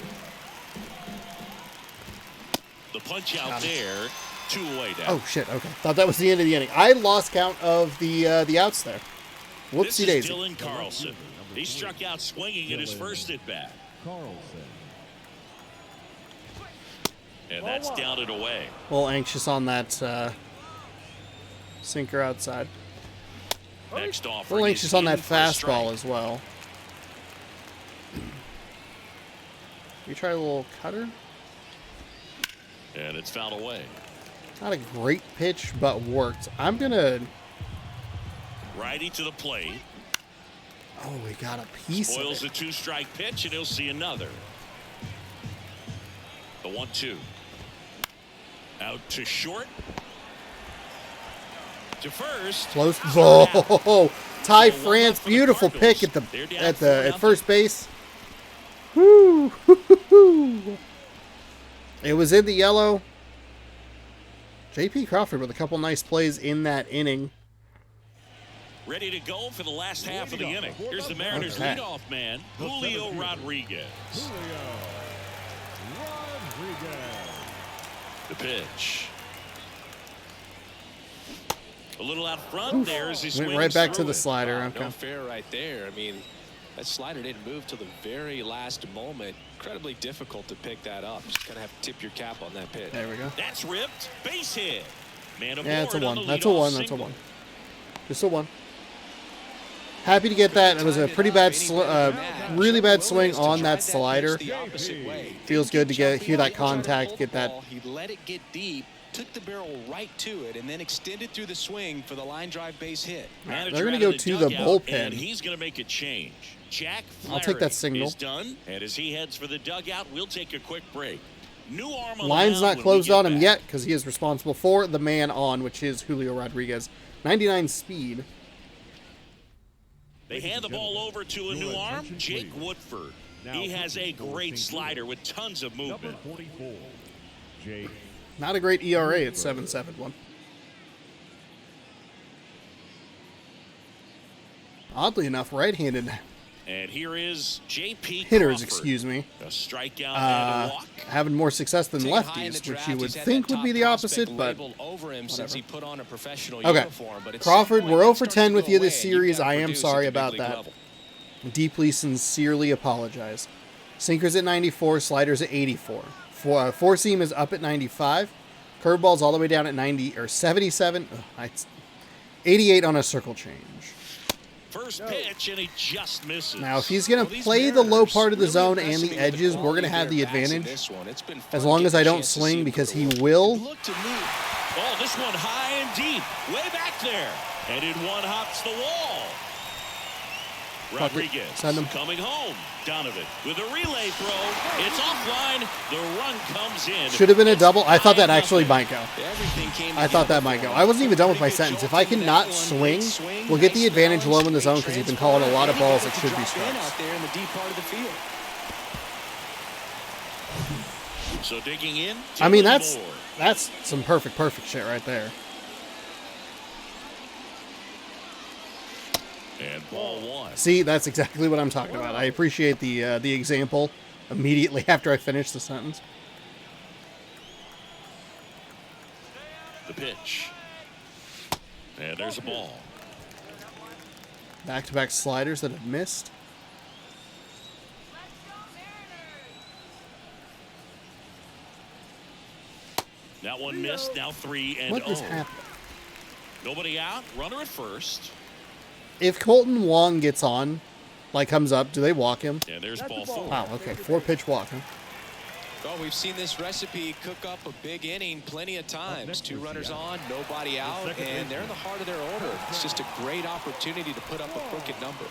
Speaker 2: The punch out there, 2 away now.
Speaker 1: Oh shit! Okay, thought that was the end of the inning. I lost count of the outs there. Whoopsie
Speaker 2: This is
Speaker 1: daisy.
Speaker 2: Dylan Carlson. He struck out swinging in his first at bat.
Speaker 4: Carlson.
Speaker 2: And that's down and away.
Speaker 1: A little anxious on that sinker outside.
Speaker 2: Next
Speaker 1: A
Speaker 2: offer.
Speaker 1: little anxious on that fastball as well. You try a little cutter.
Speaker 2: And it's fouled away.
Speaker 1: Not a great pitch, but worked. I'm gonna.
Speaker 2: Righty to the plate.
Speaker 1: Oh, we got a piece
Speaker 2: Spoils
Speaker 1: of
Speaker 2: a
Speaker 1: it.
Speaker 2: 2-strike pitch, and he'll see another. The 1-2. Out to short. To first.
Speaker 1: Close. Oh, Ty France, beautiful pick at first base. Woo! It was in the yellow. J.P. Crawford with a couple nice plays in that inning.
Speaker 2: Ready to go for the last half of the inning. Here's the Mariners
Speaker 1: Okay.
Speaker 2: leadoff man, Julio Rodriguez. The pitch. A little out front there as he swings
Speaker 1: Went right back to
Speaker 2: through
Speaker 1: the
Speaker 2: it.
Speaker 1: slider.
Speaker 3: Wow,
Speaker 1: Okay.
Speaker 3: no fair right there. I mean, that slider didn't move till the very last moment. Incredibly difficult to pick that up. Just kind of have to tip your cap on that pitch.
Speaker 1: There we go.
Speaker 2: That's ripped. Base hit. Man aboard
Speaker 1: Yeah, it's a
Speaker 2: on
Speaker 1: one.
Speaker 2: the
Speaker 1: That's a
Speaker 2: leadoff
Speaker 1: one. That's a
Speaker 2: single.
Speaker 1: one. Just a one. Happy to get that. It was a pretty bad, really bad swing on that slider. Feels good to hear that contact, get that.
Speaker 3: He let it get deep, took the barrel right to it, and then extended through the swing for the line drive base hit.
Speaker 2: Manager
Speaker 1: They're going
Speaker 2: out
Speaker 1: to
Speaker 2: of
Speaker 1: go to the
Speaker 2: dugout,
Speaker 1: bullpen.
Speaker 2: and he's going to make a change. Jack
Speaker 1: I'll take that
Speaker 2: Flaherty
Speaker 1: signal.
Speaker 2: is done, and as he heads for the dugout, we'll take a quick break. New arm on the
Speaker 1: Line's
Speaker 2: mound
Speaker 1: not
Speaker 2: when we
Speaker 1: closed
Speaker 2: get
Speaker 1: on him
Speaker 2: back.
Speaker 1: yet because he is responsible for the man on, which is Julio Rodriguez. 99 speed.
Speaker 2: They hand the ball over to a new arm, Jake Woodford. He has a great slider with tons of
Speaker 4: Number
Speaker 2: movement.
Speaker 4: 44. Jake.
Speaker 1: Not a great ERA at 7.71. Oddly enough, right-handed
Speaker 2: And here is J.P.
Speaker 1: hitters,
Speaker 2: Crawford.
Speaker 1: excuse me,
Speaker 2: A strikeout and a walk.
Speaker 1: having more success than
Speaker 3: Taking high in the
Speaker 1: lefties, which
Speaker 3: draft,
Speaker 1: you would
Speaker 3: he's had
Speaker 1: think
Speaker 3: that
Speaker 1: would be
Speaker 3: top
Speaker 1: the
Speaker 3: prospect
Speaker 1: opposite, but
Speaker 3: labeled over him since he put on a professional
Speaker 1: okay.
Speaker 3: uniform. But at some
Speaker 1: Crawford,
Speaker 3: point,
Speaker 1: we're
Speaker 3: that
Speaker 1: 0 for
Speaker 3: starts
Speaker 1: 10
Speaker 3: to
Speaker 1: with
Speaker 3: go
Speaker 1: you this
Speaker 3: away, and you've
Speaker 1: series.
Speaker 3: got to
Speaker 1: I am
Speaker 3: produce
Speaker 1: sorry
Speaker 3: at the big
Speaker 1: about
Speaker 3: league
Speaker 1: that.
Speaker 3: level.
Speaker 1: Deeply, sincerely apologize. Sinkers at 94, sliders at 84. Four seam is up at 95. Curveball's all the way down at 90 or 77. Ugh, 88 on a circle change.
Speaker 2: First pitch, and he just misses.
Speaker 1: Now, if he's going to play the low part of the zone and the edges, we're going to have the advantage. As long as I don't swing, because he will.
Speaker 2: Oh, this one high and deep, way back there. And in one hops the wall. Rodriguez
Speaker 1: Send him.
Speaker 2: coming home. Donovan with a relay throw. It's offline. The run comes in.
Speaker 1: Should have been a double. I thought that actually might go.
Speaker 3: Everything came
Speaker 1: I thought that might go. I wasn't even done with my sentence. If I cannot swing, we'll get the advantage low in the zone because he's been calling a lot of balls that should be strikes.
Speaker 3: out there in the deep part of the field.
Speaker 2: So digging in.
Speaker 1: I mean,
Speaker 2: Dylan
Speaker 1: that's
Speaker 2: Moore.
Speaker 1: some perfect shit right there.
Speaker 2: And ball one.
Speaker 1: See, that's exactly what I'm talking about. I appreciate the example immediately after I finish the sentence.
Speaker 2: The pitch. And there's a ball.
Speaker 1: Back-to-back sliders that have missed.
Speaker 2: That one missed. Now 3-0.
Speaker 1: What is happening?
Speaker 2: Nobody out. Runner at first.
Speaker 1: If Colton Wong gets on, like comes up, do they walk him?
Speaker 2: And there's ball 4.
Speaker 1: Wow, okay. 4-pitch walk, huh?
Speaker 3: Well, we've seen this recipe cook up a big inning plenty of times. 2 runners on, nobody out, and they're in the heart of their order. It's just a great opportunity to put up a crooked number.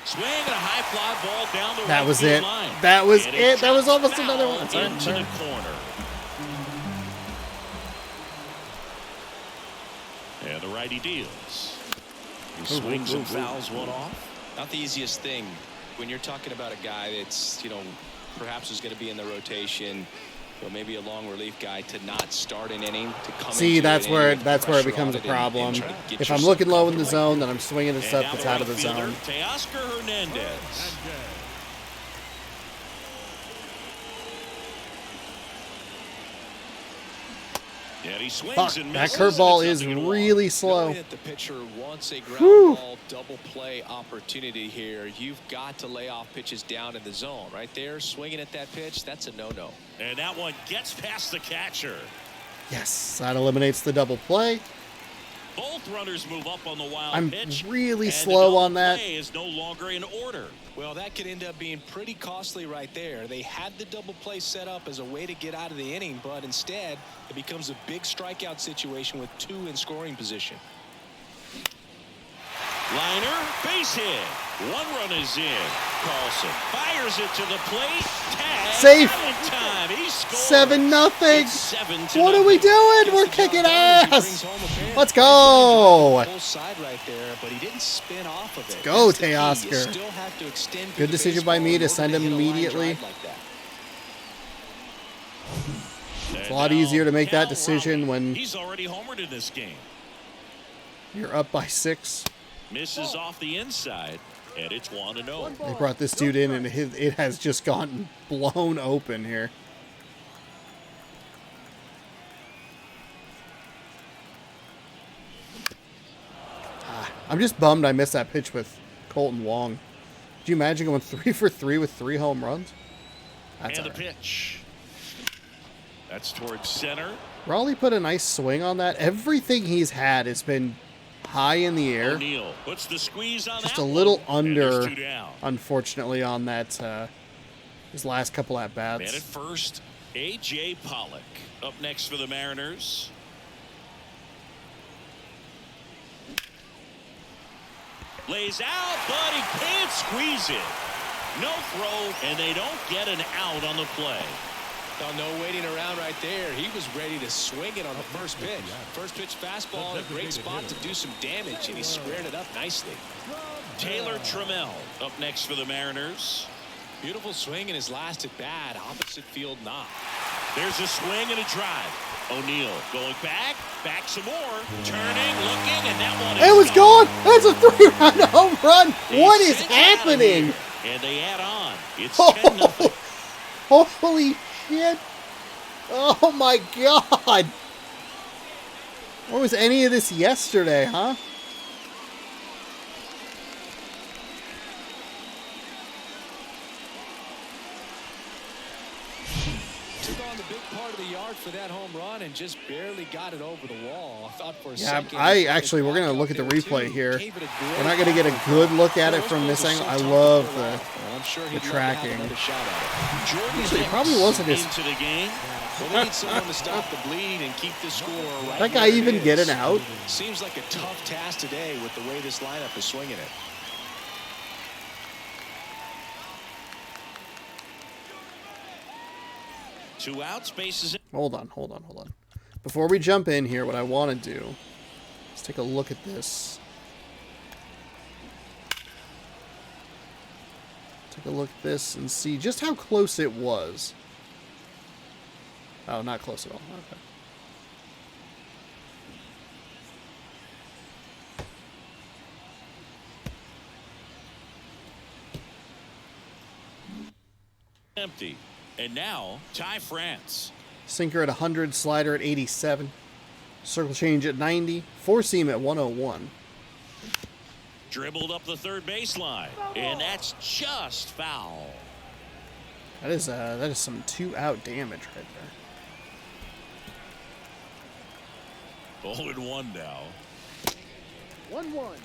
Speaker 2: Swing and a high fly ball down the
Speaker 1: That
Speaker 2: right
Speaker 1: was
Speaker 2: field
Speaker 1: it.
Speaker 2: line.
Speaker 1: That was
Speaker 2: And
Speaker 1: it. That was
Speaker 2: chops
Speaker 1: almost
Speaker 2: foul
Speaker 1: another one. Sorry,
Speaker 2: into
Speaker 1: sorry.
Speaker 2: the corner. And the righty deals. He swings and fouls one off.
Speaker 3: Not the easiest thing when you're talking about a guy that's, perhaps is going to be in the rotation, maybe a long relief guy, to not start an inning, to come
Speaker 1: See,
Speaker 3: into
Speaker 1: that's
Speaker 3: an
Speaker 1: where
Speaker 3: inning with
Speaker 1: that's where it
Speaker 3: pressure
Speaker 1: becomes a
Speaker 3: on it and
Speaker 1: problem.
Speaker 3: try to get
Speaker 1: If I'm
Speaker 3: yourself
Speaker 1: looking low in the
Speaker 3: comfortable.
Speaker 1: zone, then I'm swinging at
Speaker 2: And
Speaker 1: stuff
Speaker 2: now
Speaker 1: that's
Speaker 2: the
Speaker 1: out of the
Speaker 2: right fielder,
Speaker 1: zone.
Speaker 2: Teoscar Hernandez. And he swings
Speaker 1: Fuck,
Speaker 2: and
Speaker 1: that
Speaker 2: misses,
Speaker 1: curveball
Speaker 2: and it's
Speaker 1: is
Speaker 2: 0-1.
Speaker 1: really slow.
Speaker 3: Knowing that the pitcher wants a ground
Speaker 1: Whew.
Speaker 3: ball double play opportunity here, you've got to lay off pitches down in the zone. Right there, swinging at that pitch, that's a no-no.
Speaker 2: And that one gets past the catcher.
Speaker 1: Yes, that eliminates the double play.
Speaker 2: Both runners move up on the wild
Speaker 1: I'm
Speaker 2: pitch.
Speaker 1: really
Speaker 2: and
Speaker 1: slow
Speaker 2: the
Speaker 1: on
Speaker 2: double
Speaker 1: that.
Speaker 2: play is no longer in order.
Speaker 3: Well, that could end up being pretty costly right there. They had the double play set up as a way to get out of the inning, but instead it becomes a big strikeout situation with 2 in scoring position.
Speaker 2: Liner, base hit. 1 run is in. Carlson fires it to the plate. Tag.
Speaker 1: Safe.
Speaker 2: Out in time. He scores.
Speaker 1: 7-0.
Speaker 2: It's 7-0.
Speaker 1: What are we doing? We're kicking ass. Let's go.
Speaker 3: Full side right there, but he didn't spin off of it.
Speaker 1: Go,
Speaker 3: That's the key. You
Speaker 1: Teoscar.
Speaker 3: still have to extend through
Speaker 1: Good
Speaker 3: the
Speaker 1: decision by
Speaker 3: baseball
Speaker 1: me
Speaker 3: in
Speaker 1: to
Speaker 3: order
Speaker 1: send him
Speaker 3: hit a line
Speaker 1: immediately.
Speaker 3: drive like that.
Speaker 1: It's a lot easier to make that decision when
Speaker 2: He's already homered in this game.
Speaker 1: you're up by 6.
Speaker 2: Misses off the inside, and it's 1-0.
Speaker 1: They brought this dude in, and it has just gotten blown open here. I'm just bummed I missed that pitch with Colton Wong. Could you imagine going 3 for 3 with 3 home runs? That's
Speaker 2: And the
Speaker 1: all right.
Speaker 2: pitch. That's towards center.
Speaker 1: Raleigh put a nice swing on that. Everything he's had has been high in the air.
Speaker 2: O'Neal puts the squeeze on
Speaker 1: Just
Speaker 2: that
Speaker 1: a little
Speaker 2: one, and there's
Speaker 1: under,
Speaker 2: 2 down.
Speaker 1: unfortunately, on that his last couple at
Speaker 2: Man at
Speaker 1: bats.
Speaker 2: first, A.J. Pollock up next for the Mariners. Lays out, but he can't squeeze it. No throw, and they don't get an out on the play.
Speaker 3: No waiting around right there. He was ready to swing it on the first pitch. First pitch fastball in a great spot to do some damage, and he squared it up nicely.
Speaker 2: Taylor Trammell up next for the Mariners.
Speaker 3: Beautiful swing in his last at bat. Opposite field knock.
Speaker 2: There's a swing and a drive. O'Neal going back some more, turning, looking, and that one is
Speaker 1: It was gone. That's a 3-run home run. What is happening?
Speaker 2: And they add on. It's 10-0.
Speaker 1: Holy shit. Oh my god. Where was any of this yesterday, huh?
Speaker 3: Took on the big part of the yard for that home run and just barely got it over the wall. I thought for a
Speaker 1: Yeah,
Speaker 3: second.
Speaker 1: we're going to look at the replay here. We're not going to get a good look at it from this angle. I love the tracking. Actually, it probably wasn't his.
Speaker 2: Into the game.
Speaker 3: Well, they need someone to stop the bleed and keep the score right.
Speaker 1: That guy
Speaker 3: where it
Speaker 1: even
Speaker 3: is.
Speaker 1: get an out?
Speaker 3: Seems like a tough task today with the way this lineup is swinging it.
Speaker 2: Two outs, bases.
Speaker 1: Hold on. Before we jump in here, what I want to do is take a look at this. Take a look at this and see just how close it was. Oh, not close at all. Okay.
Speaker 2: Empty. And now, Ty France.
Speaker 1: Sinker at 100, slider at 87. Circle change at 90. Four seam at 101.
Speaker 2: Dribbled up the third baseline. And that's just foul.
Speaker 1: That is some 2-out damage right there.
Speaker 2: 0-1 now.
Speaker 1: 1-1.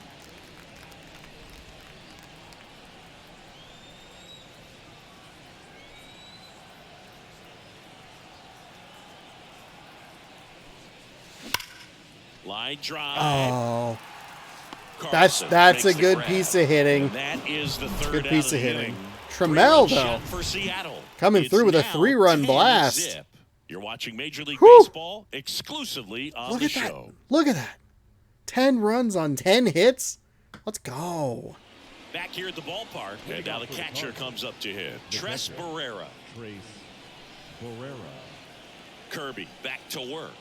Speaker 2: Line drive.
Speaker 1: Oh,
Speaker 2: Carlson
Speaker 1: that's a
Speaker 2: makes the
Speaker 1: good
Speaker 2: grab.
Speaker 1: piece of hitting.
Speaker 2: And that is the third
Speaker 1: Good
Speaker 2: out
Speaker 1: piece
Speaker 2: of the
Speaker 1: of hitting.
Speaker 2: inning.
Speaker 1: Trammell,
Speaker 2: Three-run
Speaker 1: though,
Speaker 2: shot for Seattle.
Speaker 1: coming
Speaker 2: It's
Speaker 1: through with a
Speaker 2: now
Speaker 1: 3-run
Speaker 2: 10
Speaker 1: blast.
Speaker 2: zip. You're watching Major League
Speaker 1: Whew.
Speaker 2: Baseball exclusively on
Speaker 1: Look
Speaker 2: the
Speaker 1: at that.
Speaker 2: show.
Speaker 1: Look at that. 10 runs on 10 hits. Let's go.
Speaker 2: Back here at the ballpark, and now the catcher comes up to him. Tres Barrera.
Speaker 4: Trace Barrera.
Speaker 2: Kirby back to work.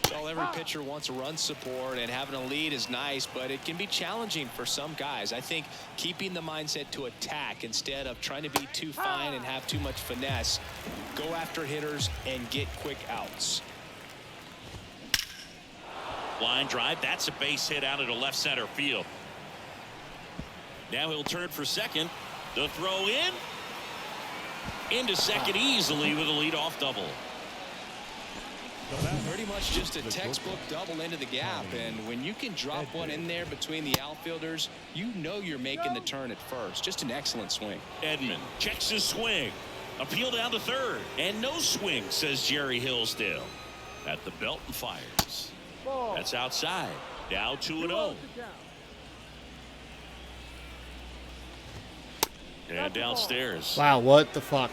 Speaker 3: Well, every pitcher wants a run support, and having a lead is nice, but it can be challenging for some guys. I think keeping the mindset to attack instead of trying to be too fine and have too much finesse, go after hitters and get quick outs.
Speaker 2: Line drive. That's a base hit out into left center field. Now he'll turn for second. The throw in. Into second easily with a leadoff double.
Speaker 3: Pretty much just a textbook double into the gap, and when you can drop one in there between the outfielders, you know you're making the turn at first. Just an excellent swing.
Speaker 2: Edman checks his swing. Appeal down to third. And no swing, says Jerry Hillsdale. At the belt and fires. That's outside. Now 2-0. And downstairs.
Speaker 1: Wow, what the fuck?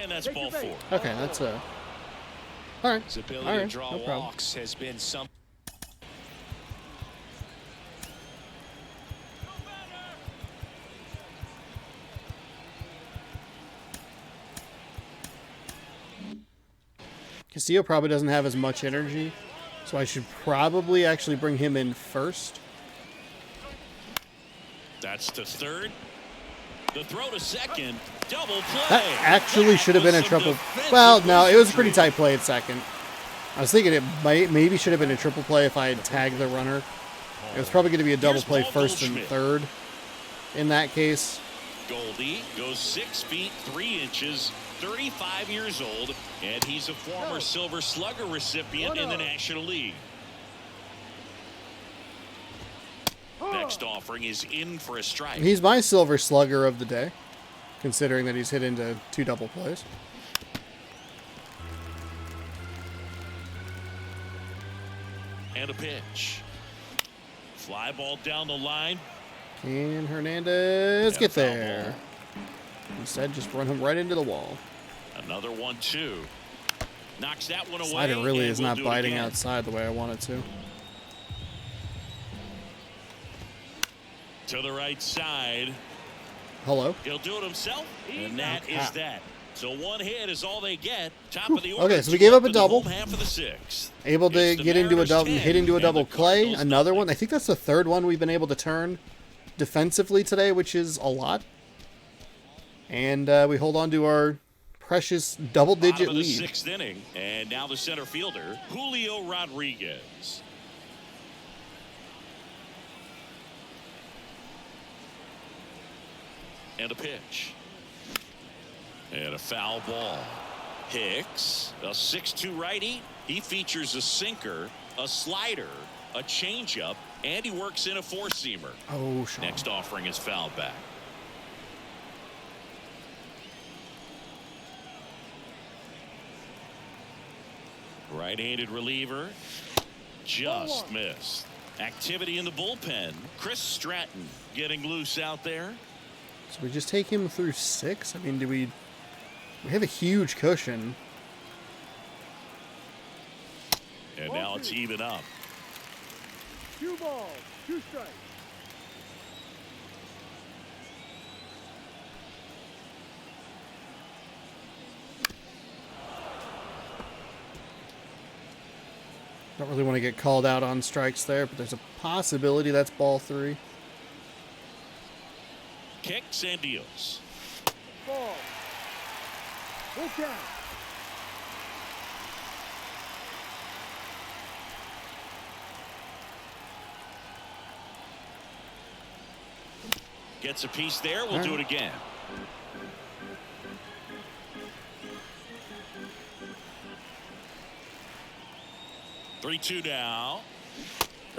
Speaker 2: And that's ball 4.
Speaker 1: Okay, that's all right.
Speaker 3: His ability
Speaker 1: All
Speaker 3: to
Speaker 1: right,
Speaker 3: draw
Speaker 1: no problem.
Speaker 3: walks has been some.
Speaker 1: Castillo probably doesn't have as much energy, so I should probably actually bring him in first.
Speaker 2: That's to third. The throw to second. Double play.
Speaker 1: That actually should have been a
Speaker 2: That was some
Speaker 1: triple.
Speaker 2: defensive
Speaker 1: Well, no, it was a pretty
Speaker 2: wizardry.
Speaker 1: tight play at second. I was thinking it maybe should have been a triple play if I had tagged the runner. It was probably going to be a double
Speaker 2: Here's
Speaker 1: play
Speaker 2: Paul
Speaker 1: first and
Speaker 2: Goldschmidt.
Speaker 1: third in that case.
Speaker 2: Goldie goes 6 feet 3 inches, 35 years old, and he's a former Silver Slugger recipient in the National League. Next offering is in for a strike.
Speaker 1: He's my silver slugger of the day, considering that he's hit into 2 double plays.
Speaker 2: And a pitch. Fly ball down the line.
Speaker 1: Can Hernandez get
Speaker 2: foul
Speaker 1: there?
Speaker 2: ball.
Speaker 1: Instead, just run him right into the wall.
Speaker 2: Another 1-2. Knocks that one away.
Speaker 1: Slider really
Speaker 2: and
Speaker 1: is
Speaker 2: we'll
Speaker 1: not
Speaker 2: do it
Speaker 1: biting
Speaker 2: again.
Speaker 1: outside the way I want it to.
Speaker 2: To the right side.
Speaker 1: Hello?
Speaker 2: He'll do it himself, and that is that. So one hit is all they get. Top of the order.
Speaker 1: Okay, so we gave up a
Speaker 2: in the
Speaker 1: double.
Speaker 2: home half of the 6th.
Speaker 1: Able to
Speaker 2: It's the
Speaker 1: get into a
Speaker 2: Mariners
Speaker 1: double,
Speaker 2: 10
Speaker 1: hit into a
Speaker 2: and
Speaker 1: double
Speaker 2: the
Speaker 1: play.
Speaker 2: Cardinals
Speaker 1: Another
Speaker 2: nothing.
Speaker 1: one. I think that's the third one we've been able to turn defensively today, which is a lot. And we hold on to our precious double-digit
Speaker 2: Bottom of the
Speaker 1: lead.
Speaker 2: 6th inning, and now the center fielder, Julio Rodriguez. And a pitch. And a foul ball. Hicks, a 6'2 righty. He features a sinker, a slider, a changeup, and he works in a 4-seamer.
Speaker 1: Oh, Sean.
Speaker 2: Next offering is fouled back. Right-handed reliever. Just missed. Activity in the bullpen. Chris Stratton getting loose out there.
Speaker 1: So we just take him through 6? I mean, do we have a huge cushion.
Speaker 2: And now it's even up.
Speaker 5: 2 balls, 2 strikes.
Speaker 1: Don't really want to get called out on strikes there, but there's a possibility that's ball 3.
Speaker 2: Kicks and deals.
Speaker 5: Ball. Full count.
Speaker 2: Gets a piece there. We'll do it again. Three-two now.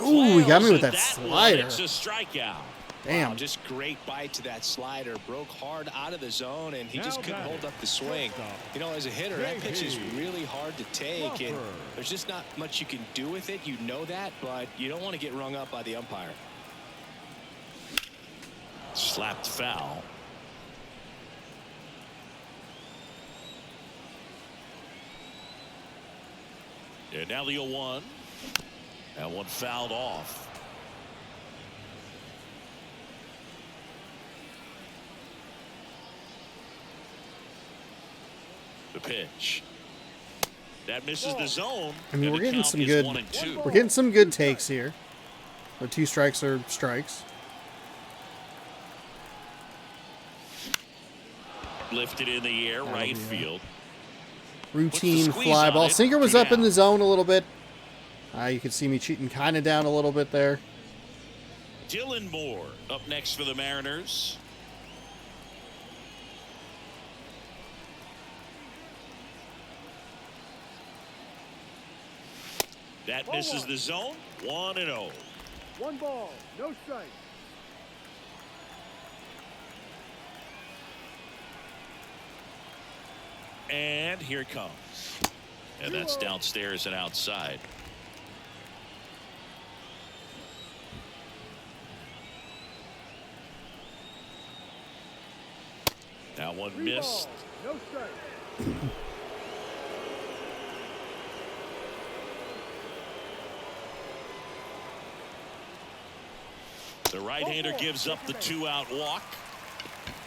Speaker 1: Ooh, he got me with that
Speaker 2: One.
Speaker 1: slider.
Speaker 2: It's a strikeout.
Speaker 1: Damn.
Speaker 3: Wow, just great bite to that slider. Broke hard out of the zone, and he just couldn't hold up the swing. You know, as a hitter, that pitch is really hard to take, and there's just not much you can do with it. You know that, but you don't want to get rung up by the umpire.
Speaker 2: Slapped foul. And now the 0-1. That one fouled off. The pitch. That misses the zone.
Speaker 1: I mean,
Speaker 2: and
Speaker 1: we're
Speaker 2: the
Speaker 1: getting
Speaker 2: count
Speaker 1: some
Speaker 2: is
Speaker 1: good.
Speaker 2: 1-2.
Speaker 1: We're getting some good takes here. The 2 strikes are strikes.
Speaker 2: Lifted in the air, right field.
Speaker 1: Routine
Speaker 2: squeeze
Speaker 1: fly
Speaker 2: on
Speaker 1: ball.
Speaker 2: it.
Speaker 1: Sinker was
Speaker 2: 2
Speaker 1: up in
Speaker 2: down.
Speaker 1: the zone a little bit. You could see me cheating kind of down a little bit there.
Speaker 2: Dylan Moore up next for the Mariners. That misses the zone. 1-0.
Speaker 5: 1 ball, no strikes.
Speaker 2: And here it comes. And that's downstairs and outside. That one
Speaker 5: 3
Speaker 2: missed.
Speaker 5: balls, no strikes.
Speaker 2: The right-hander gives up the 2-out walk.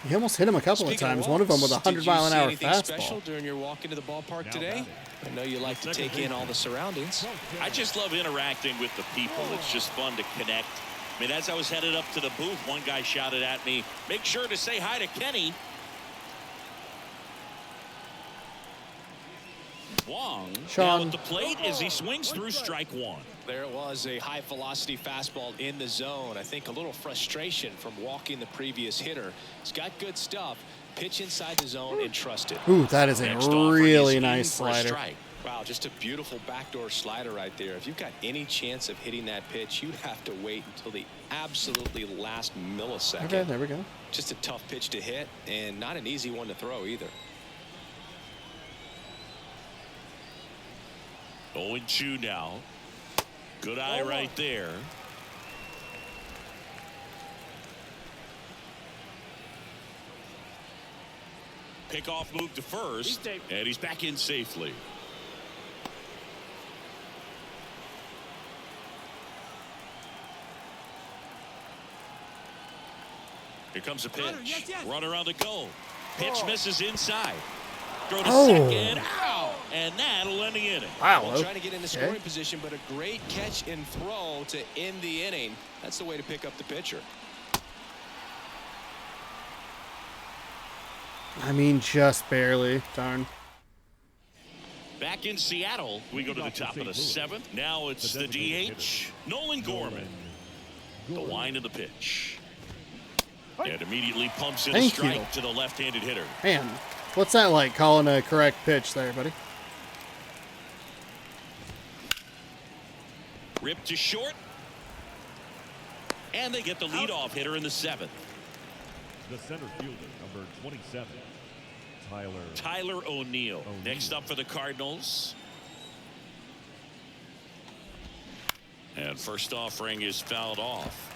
Speaker 1: He almost hit him a couple of times. One of them with a 100-mile-an-hour
Speaker 3: Did you see anything special
Speaker 1: fastball.
Speaker 3: during your walk into the ballpark today? I know you like to take in all the surroundings.
Speaker 2: I just love interacting with the people. It's just fun to connect. I mean, as I was headed up to the booth, one guy shouted at me, "Make sure to say hi to Kenny." Wong
Speaker 1: Sean.
Speaker 2: down at the plate as he swings through strike 1.
Speaker 3: There it was, a high-velocity fastball in the zone. I think a little frustration from walking the previous hitter. He's got good stuff. Pitch inside the zone and trust it.
Speaker 1: Ooh, that is a
Speaker 2: Next offer
Speaker 1: really
Speaker 2: is in
Speaker 1: nice
Speaker 2: for a
Speaker 1: slider.
Speaker 2: strike.
Speaker 3: Wow, just a beautiful backdoor slider right there. If you've got any chance of hitting that pitch, you'd have to wait until the absolutely last millisecond.
Speaker 1: Okay, there we go.
Speaker 3: Just a tough pitch to hit, and not an easy one to throw either.
Speaker 2: 0-2 now. Good eye right there. Pickoff move to first, and he's back in safely. Here comes a pitch. Runner on the go. Pitch misses inside. Throw to second. Ow! And that'll end the inning.
Speaker 1: Wow.
Speaker 3: Well, trying to get into scoring position, but a great catch and throw to end the inning. That's the way to pick up the pitcher.
Speaker 1: I mean, just barely. Darn.
Speaker 2: Back in Seattle, we go to the top of the 7th. Now it's the DH, Nolan Gorman. The wind of the pitch. And immediately pumps in a
Speaker 1: Thank
Speaker 2: strike
Speaker 1: you.
Speaker 2: to the left-handed hitter.
Speaker 1: Man, what's that like, calling a correct pitch there, buddy?
Speaker 2: Ripped to short. And they get the leadoff hitter in the 7th.
Speaker 4: The center fielder, number 27,
Speaker 2: Tyler O'Neill. Next up for the Cardinals. And first offering is fouled off.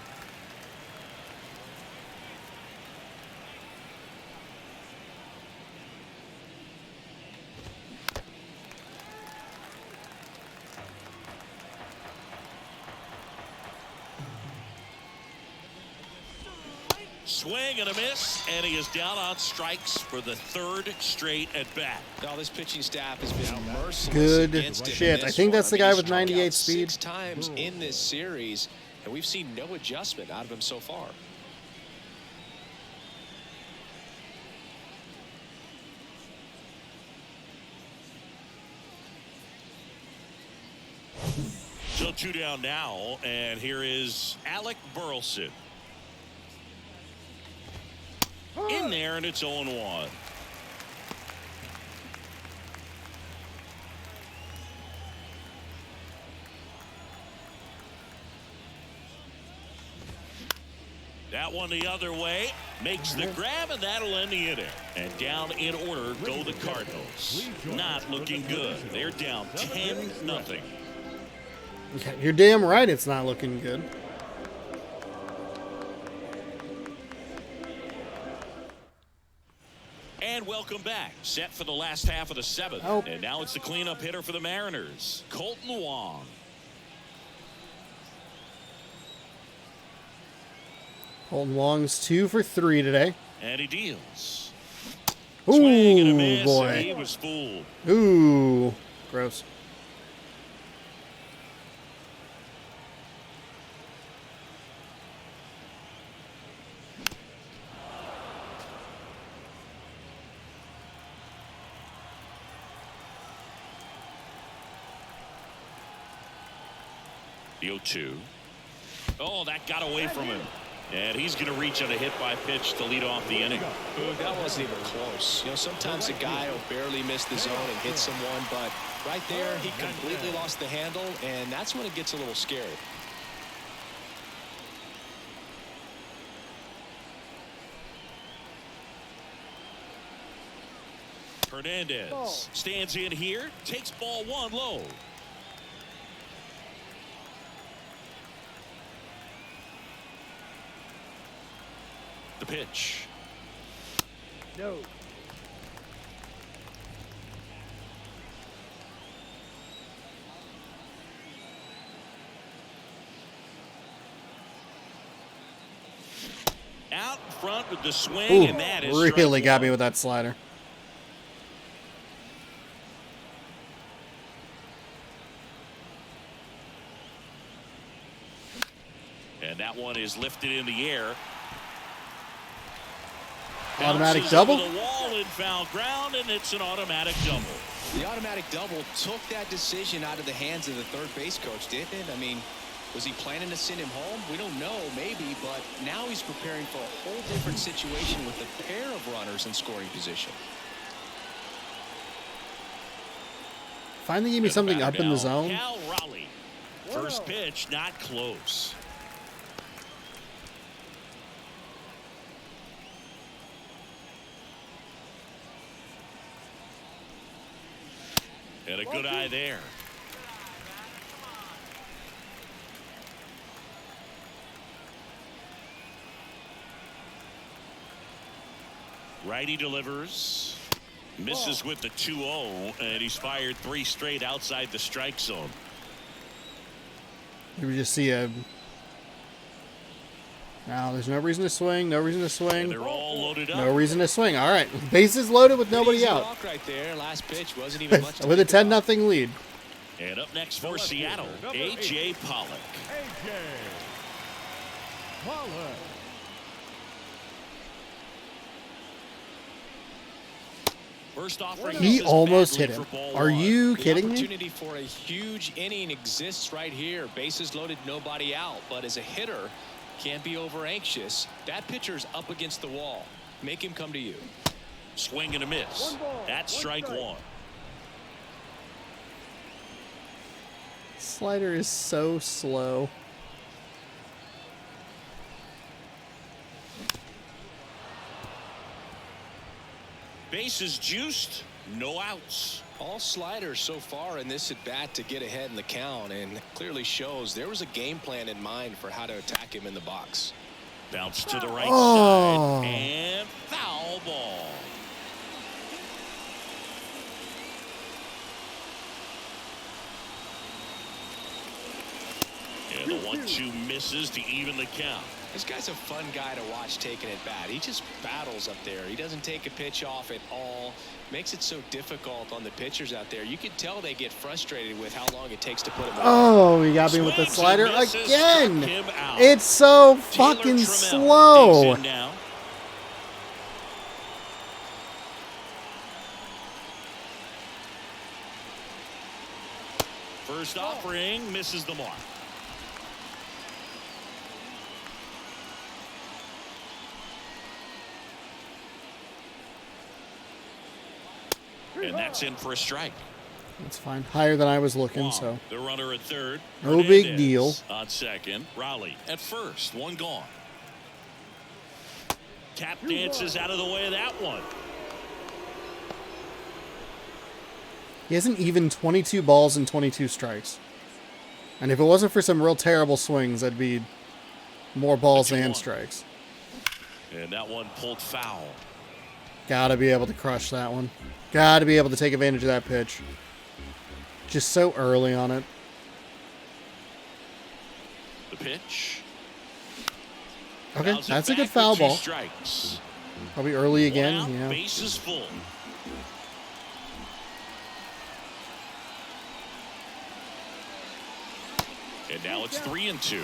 Speaker 2: swing and a miss, and he is down on strikes for the third straight at bat.
Speaker 3: Now this pitching staff has been merciless
Speaker 1: Good
Speaker 3: against him in
Speaker 1: shit.
Speaker 3: this
Speaker 1: I think
Speaker 3: one.
Speaker 1: that's the
Speaker 3: mean,
Speaker 1: guy
Speaker 3: he's
Speaker 1: with
Speaker 3: struck out
Speaker 1: 98 speed.
Speaker 3: 6 times in this series, and we've seen no adjustment out of him so far.
Speaker 2: So 2 down now, and here is Alec Burleson. In there, and it's 0-1. That one the other way, makes the grab, and that'll end the inning. And down in order go the Cardinals. Not looking good. They're down 10-0.
Speaker 1: You're damn right it's not looking good.
Speaker 2: And welcome back. Set for the last half of the 7th.
Speaker 1: Oh.
Speaker 2: And now it's the cleanup hitter for the Mariners, Colton Wong.
Speaker 1: Colton Wong's 2 for 3 today.
Speaker 2: And he deals.
Speaker 1: Ooh,
Speaker 2: Swing and a miss,
Speaker 1: boy.
Speaker 2: and he was fooled.
Speaker 1: Ooh, gross.
Speaker 2: The 0-2. Oh, that got away from him. And he's going to reach on a hit by pitch to lead off the inning.
Speaker 3: Ooh, that wasn't even close. You know, sometimes a guy will barely miss the zone and hit someone, but right there, he completely lost the handle, and that's when it gets a little scary.
Speaker 2: Hernandez stands in here, takes ball 1 low. The pitch.
Speaker 5: No.
Speaker 2: Out in front with the swing,
Speaker 1: Ooh,
Speaker 2: and that is
Speaker 1: really
Speaker 2: strike
Speaker 1: got me
Speaker 2: one.
Speaker 1: with that slider.
Speaker 2: And that one is lifted in the air.
Speaker 1: Automatic
Speaker 2: Bounces
Speaker 1: double?
Speaker 2: over the wall in foul ground, and it's an automatic double.
Speaker 3: The automatic double took that decision out of the hands of the third base coach, didn't it? I mean, was he planning to send him home? We don't know, maybe, but now he's preparing for a whole different situation with a pair of runners in scoring position.
Speaker 1: Finally gave me something up in the zone.
Speaker 2: Cal Raleigh. First pitch, not close. And a good eye there. Righty delivers. Misses with the 2-0, and he's fired 3 straight outside the strike zone.
Speaker 1: You would just see a... Now, there's no reason to swing, no reason to
Speaker 2: And
Speaker 1: swing.
Speaker 2: they're all loaded up.
Speaker 1: No reason to swing. All right. Bases loaded with nobody
Speaker 3: Easy
Speaker 1: out.
Speaker 3: walk right there. Last pitch wasn't even much to
Speaker 1: With a
Speaker 3: think about.
Speaker 1: 10-0 lead.
Speaker 2: And up next for Seattle, A.J. Pollock.
Speaker 4: A.J. Pollock.
Speaker 2: First offering
Speaker 1: He
Speaker 2: misses
Speaker 1: almost
Speaker 2: badly
Speaker 1: hit him.
Speaker 2: for ball
Speaker 1: Are
Speaker 2: 1.
Speaker 1: you
Speaker 3: The
Speaker 1: kidding me?
Speaker 3: opportunity for a huge inning exists right here. Bases loaded, nobody out. But as a hitter, can't be over anxious. That pitcher's up against the wall. Make him come to you.
Speaker 2: Swing and a miss.
Speaker 5: 1 ball,
Speaker 2: That's
Speaker 5: 1
Speaker 2: strike
Speaker 5: strike.
Speaker 2: 1.
Speaker 1: Slider is so slow.
Speaker 2: Bases juiced, no outs.
Speaker 3: All sliders so far in this at bat to get ahead in the count, and clearly shows there was a game plan in mind for how to attack him in the box.
Speaker 2: Bounce to the right
Speaker 1: Oh.
Speaker 2: side and foul ball. And the 1-2 misses to even the count.
Speaker 3: This guy's a fun guy to watch taking it bat. He just battles up there. He doesn't take a pitch off at all. Makes it so difficult on the pitchers out there. You can tell they get frustrated with how long it takes to put him.
Speaker 1: Oh, he got me with the slider again. It's so fucking slow.
Speaker 2: First offering misses the mark. And that's in for a strike.
Speaker 1: That's fine. Higher than I was looking, so.
Speaker 2: The runner at third.
Speaker 1: No big deal.
Speaker 2: On second. Raleigh at first. One gone. Tap dances out of the way of that one.
Speaker 1: He hasn't even 22 balls and 22 strikes. And if it wasn't for some real terrible swings, that'd be more balls and strikes.
Speaker 2: And that one pulled foul.
Speaker 1: Gotta be able to crush that one. Gotta be able to take advantage of that pitch. Just so early on it.
Speaker 2: The pitch.
Speaker 1: Okay, that's a good foul ball.
Speaker 2: Strikes.
Speaker 1: Probably early again.
Speaker 2: Out,
Speaker 1: yeah.
Speaker 2: Base is full. And now it's 3-2.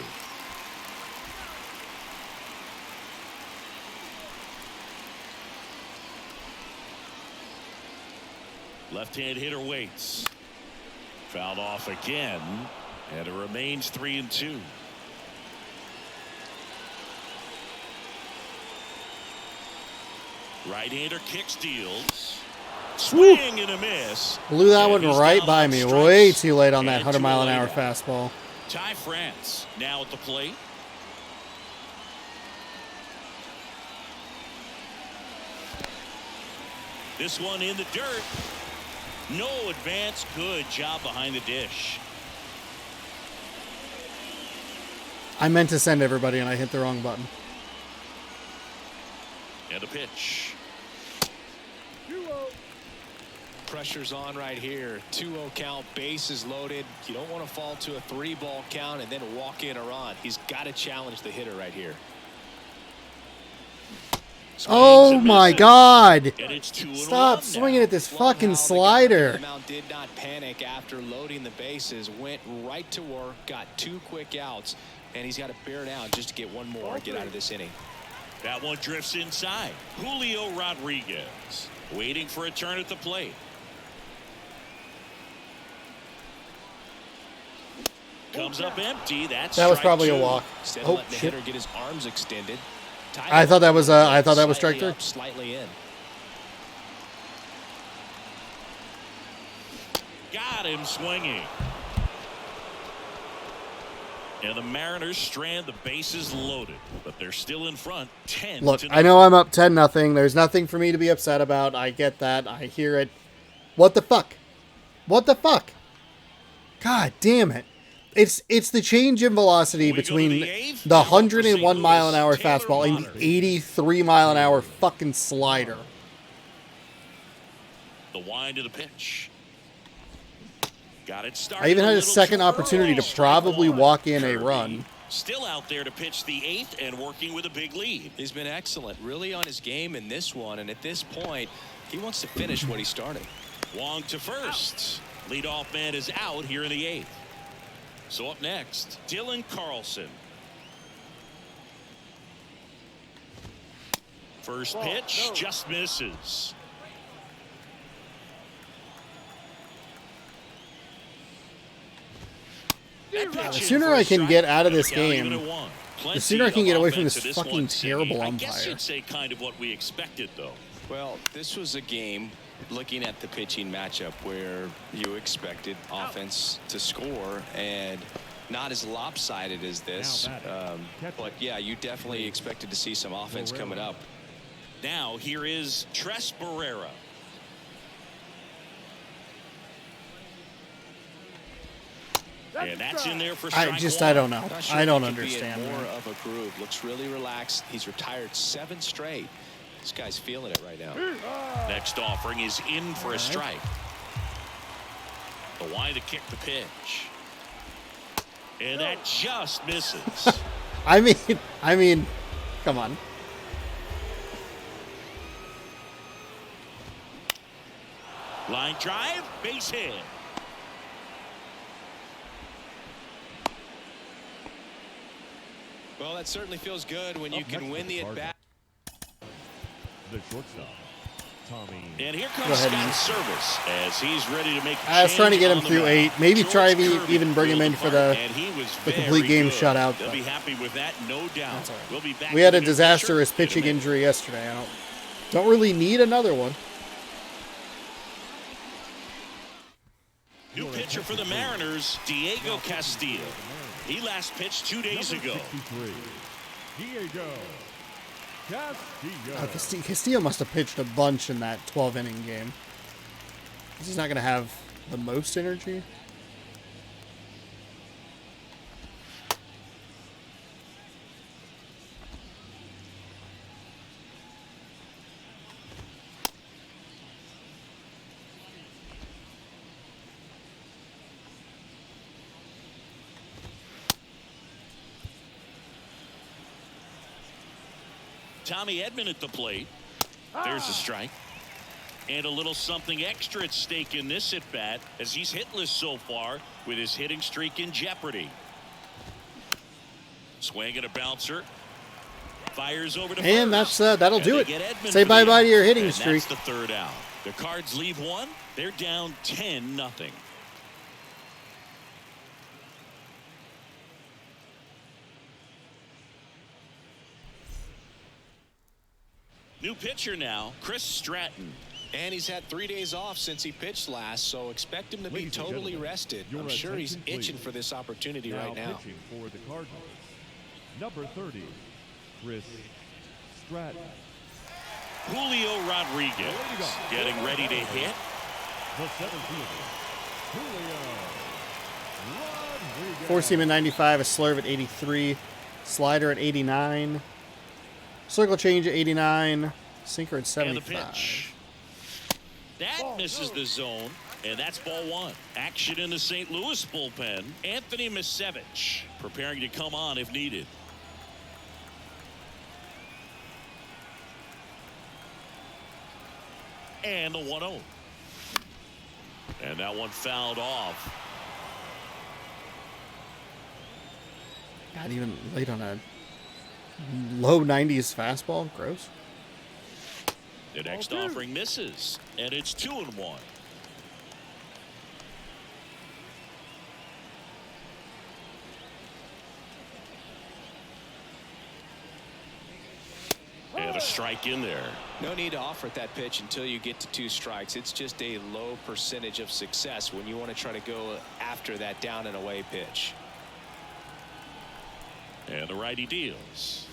Speaker 2: Left-hand hitter waits. Fouled off again, and it remains 3-2. Right-hander kick steals. Swing and a miss.
Speaker 1: Blew that one right by me. Way too late on that 100-mile-an-hour fastball.
Speaker 2: Ty France now at the plate. This one in the dirt. No advance. Good job behind the dish.
Speaker 1: I meant to send everybody, and I hit the wrong button.
Speaker 2: And a pitch.
Speaker 3: Pressure's on right here. 2-0 count, bases loaded. You don't want to fall to a 3-ball count and then walk in a run. He's got to challenge the hitter right here.
Speaker 1: Oh my God!
Speaker 2: Stop
Speaker 1: Stop swinging at this fucking slider.
Speaker 3: The mound did not panic after loading the bases. Went right to work. Got 2 quick outs, and he's got to bear down just to get one more and get out of this inning.
Speaker 2: That one drifts inside. Julio Rodriguez waiting for a turn at the plate. Comes up empty.
Speaker 1: That was probably a walk. Oh shit!
Speaker 3: Get his arms extended.
Speaker 1: I thought that was strike 3.
Speaker 3: Slightly in.
Speaker 2: Got him swinging. And the Mariners strand the bases loaded, but they're still in front. 10.
Speaker 1: Look, I know I'm up 10-0. There's nothing for me to be upset about. I get that. I hear it. What the fuck? What the fuck? God damn it. It's the change in velocity between the 101-mile-an-hour fastball and the 83-mile-an-hour fucking slider.
Speaker 2: The wind of the pitch. Got it started.
Speaker 1: I even had a second opportunity to probably walk in a run.
Speaker 2: Still out there to pitch the 8th and working with a big lead.
Speaker 3: He's been excellent, really on his game in this one, and at this point, he wants to finish what he started.
Speaker 2: Wong to first. Leadoff man is out here in the 8th. So up next, Dylan Carlson. First pitch just misses.
Speaker 1: The sooner I can get out of this game, the sooner I can get away from this fucking terrible umpire.
Speaker 2: I guess you'd say kind of what we expected, though.
Speaker 3: Well, this was a game, looking at the pitching matchup, where you expected offense to score, and not as lopsided as this. But, yeah, you definitely expected to see some offense coming up.
Speaker 2: Now, here is Tres Barrera. And that's in there for strike
Speaker 1: I don't know. I don't understand.
Speaker 3: More of a groove. Looks really relaxed. He's retired 7 straight. This guy's feeling it right now.
Speaker 2: Next offering is in for a strike. The wind to kick the pitch. And that just misses.
Speaker 1: I mean, come on.
Speaker 2: Line drive, base hit.
Speaker 3: Well, that certainly feels good when you can win the at-bat.
Speaker 4: The shortstop, Tommy.
Speaker 2: And here comes
Speaker 1: ahead,
Speaker 2: Scott's
Speaker 1: man.
Speaker 2: service as he's ready to make a
Speaker 1: I was trying to
Speaker 2: change
Speaker 1: get him
Speaker 2: on the
Speaker 1: through
Speaker 2: mound.
Speaker 1: 8. Maybe
Speaker 2: George
Speaker 1: try to
Speaker 2: Kirby
Speaker 1: even bring him in
Speaker 2: filled
Speaker 1: for
Speaker 2: part,
Speaker 1: the
Speaker 2: and he was
Speaker 1: complete
Speaker 2: very
Speaker 1: game
Speaker 2: good.
Speaker 1: shutout.
Speaker 2: They'll
Speaker 1: But
Speaker 2: be happy with that, no doubt. We'll be back
Speaker 1: we had
Speaker 2: with
Speaker 1: a
Speaker 2: new
Speaker 1: disastrous
Speaker 2: pitcher in a
Speaker 1: pitching
Speaker 2: minute.
Speaker 1: injury yesterday. I don't really need another one.
Speaker 2: New pitcher for the Mariners, Diego Castillo. He last pitched 2 days ago.
Speaker 4: 63, Diego Castillo.
Speaker 1: Castillo must have pitched a bunch in that 12-inning game. He's not going to have the most energy.
Speaker 2: Oh. Tommy Edman at the plate. There's a strike. And a little something extra at stake in this at bat as he's hitless so far with his hitting streak in jeopardy. Swing and a bouncer. Fires over to
Speaker 1: And
Speaker 2: first.
Speaker 1: that'll
Speaker 2: And
Speaker 1: do
Speaker 2: they
Speaker 1: it.
Speaker 2: get Edman
Speaker 1: Say
Speaker 2: for the
Speaker 1: bye-bye
Speaker 2: out.
Speaker 1: to your hitting
Speaker 2: And
Speaker 1: streak.
Speaker 2: That's the third out. The Cards leave one. They're down 10-0. New pitcher now, Chris Stratton.
Speaker 3: And he's had 3 days off since he pitched last, so expect him to be
Speaker 4: Ladies and
Speaker 3: totally
Speaker 4: gentlemen,
Speaker 3: rested.
Speaker 4: your
Speaker 3: I'm sure he's
Speaker 4: attention,
Speaker 3: itching
Speaker 4: please.
Speaker 3: for this opportunity right now.
Speaker 4: Pitching for the Cardinals, number 30, Chris Stratton.
Speaker 2: Julio Rodriguez getting ready to hit.
Speaker 4: The center fielder, Julio Rodriguez.
Speaker 1: Four seam at 95, a slurve at 83, slider at 89, circle change at 89, sinker at
Speaker 2: And the
Speaker 1: 75.
Speaker 2: pitch. That misses the zone, and that's ball one. Action in the St. Louis bullpen. Anthony Misevich preparing to come on if needed. And the 1-0. And that one fouled off.
Speaker 1: God, even late on a low 90s fastball. Gross.
Speaker 2: The next offering misses, and it's 2-1. And a strike in there.
Speaker 3: No need to offer at that pitch until you get to 2 strikes. It's just a low percentage of success when you want to try to go after that down and away pitch.
Speaker 2: And the righty deals.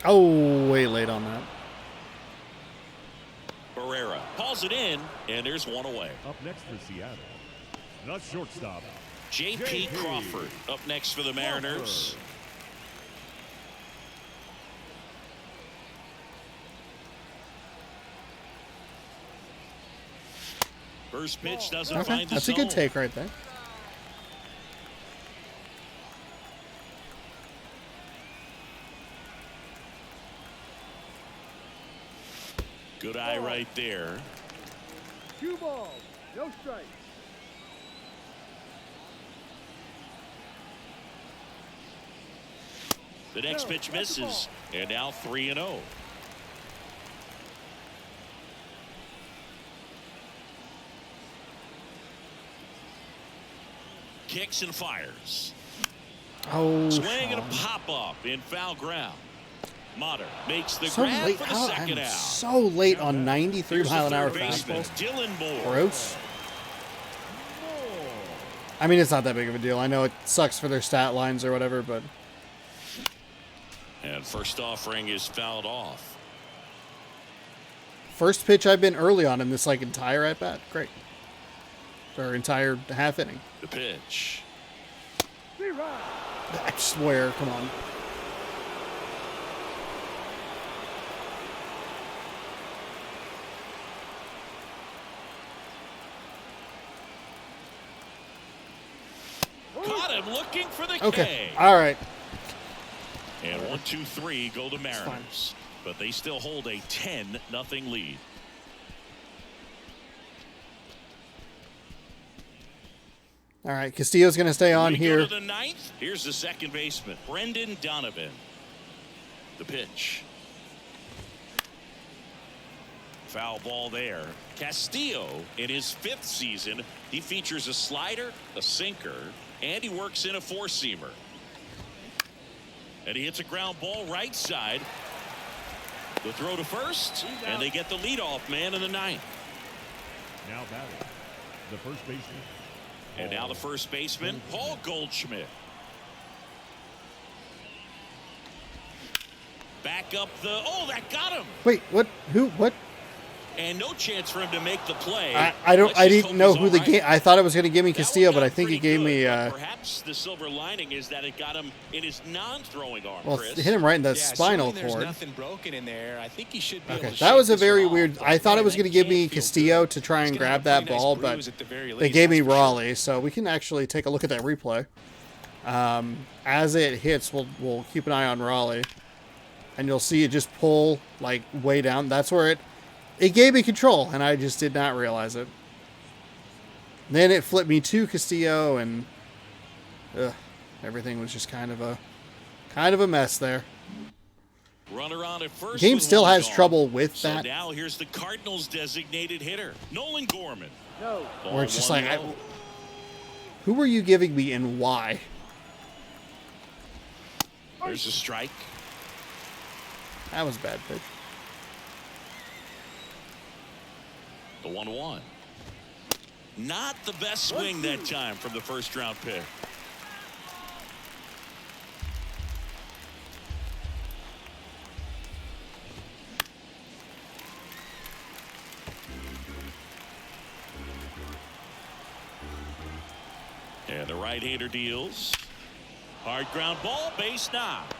Speaker 1: Oh, way late on that.
Speaker 2: Barrera calls it in, and there's one away.
Speaker 4: Up next for Seattle, the shortstop,
Speaker 2: J.P. Crawford up next for the Mariners. First pitch doesn't
Speaker 1: Okay,
Speaker 2: find the
Speaker 1: that's a
Speaker 2: zone.
Speaker 1: good take right there.
Speaker 2: Good eye right there.
Speaker 5: 2 balls, no strikes.
Speaker 2: The next pitch misses, and now 3-0. Kicks and fires.
Speaker 1: Oh,
Speaker 2: Swing and a
Speaker 1: Sean.
Speaker 2: pop up in foul ground. Motter makes the
Speaker 1: So
Speaker 2: grab
Speaker 1: late.
Speaker 2: for the
Speaker 1: How,
Speaker 2: second
Speaker 1: I'm
Speaker 2: out.
Speaker 1: so late on 93
Speaker 2: Here's the
Speaker 1: mile an hour
Speaker 2: third baseman,
Speaker 1: fastballs.
Speaker 2: Dylan Moore.
Speaker 1: Gross. I mean, it's not that big of a deal. I know it sucks for their stat lines or whatever, but
Speaker 2: And first offering is fouled off.
Speaker 1: first pitch I've been early on in this like entire at bat. Great. Or entire half inning.
Speaker 2: The pitch.
Speaker 5: 3 rounds.
Speaker 1: I swear, come on.
Speaker 2: Caught him looking for the
Speaker 1: Okay.
Speaker 2: K.
Speaker 1: All right.
Speaker 2: And 1, 2, 3 go the Mariners. But they still hold a 10-0 lead.
Speaker 1: All right, Castillo's going to stay on here.
Speaker 2: Go to the ninth. Here's the second baseman, Brendan Donovan. The pitch. Foul ball there. Castillo, in his 5th season, he features a slider, a sinker, and he works in a 4-seamer. And he hits a ground ball right side. The throw to first, and they get the leadoff man in the 9th.
Speaker 4: Now batting, the first baseman.
Speaker 2: And now the first baseman, Paul Goldschmidt. Back up the, oh, that got him.
Speaker 1: Wait, what? Who? What?
Speaker 2: And no chance for him to make the play.
Speaker 1: I didn't know who the game. I thought it was going to give me Castillo, but I think it gave me.
Speaker 2: Perhaps the silver lining is that it got him in his non-throwing arm.
Speaker 1: Well,
Speaker 2: Chris.
Speaker 1: it hit him right in the spinal
Speaker 3: there's
Speaker 1: cord.
Speaker 3: nothing broken in there. I think he should be able to
Speaker 1: That was a
Speaker 3: shake
Speaker 1: very
Speaker 3: this
Speaker 1: weird.
Speaker 3: off,
Speaker 1: I thought it was
Speaker 3: man,
Speaker 1: going to give me
Speaker 3: can't feel
Speaker 1: Castillo
Speaker 3: good.
Speaker 1: to try and
Speaker 3: He's gonna
Speaker 1: grab
Speaker 3: have a
Speaker 1: that
Speaker 3: pretty nice
Speaker 1: ball,
Speaker 3: bruise
Speaker 1: but
Speaker 3: at the very
Speaker 1: they
Speaker 3: least,
Speaker 1: gave me
Speaker 3: that's for sure.
Speaker 1: Raleigh, so we can actually take a look at that replay. As it hits, we'll keep an eye on Raleigh, and you'll see it just pull like way down. That's where it gave me control, and I just did not realize it. Then it flipped me to Castillo, and everything was just kind of a mess there.
Speaker 2: Runner on at first.
Speaker 1: Game
Speaker 2: with
Speaker 1: still
Speaker 2: one
Speaker 1: has
Speaker 2: gone.
Speaker 1: trouble with
Speaker 2: So
Speaker 1: that.
Speaker 2: now here's the Cardinals' designated hitter, Nolan Gorman.
Speaker 5: No.
Speaker 1: Where it's just
Speaker 2: Ball
Speaker 1: like,
Speaker 2: 1-0.
Speaker 1: who were you giving me and why?
Speaker 2: There's a strike.
Speaker 1: That was a bad pitch.
Speaker 2: The 1-1. Not the best swing that time from the first round pick. And the right-hander deals. Hard ground ball, base knock.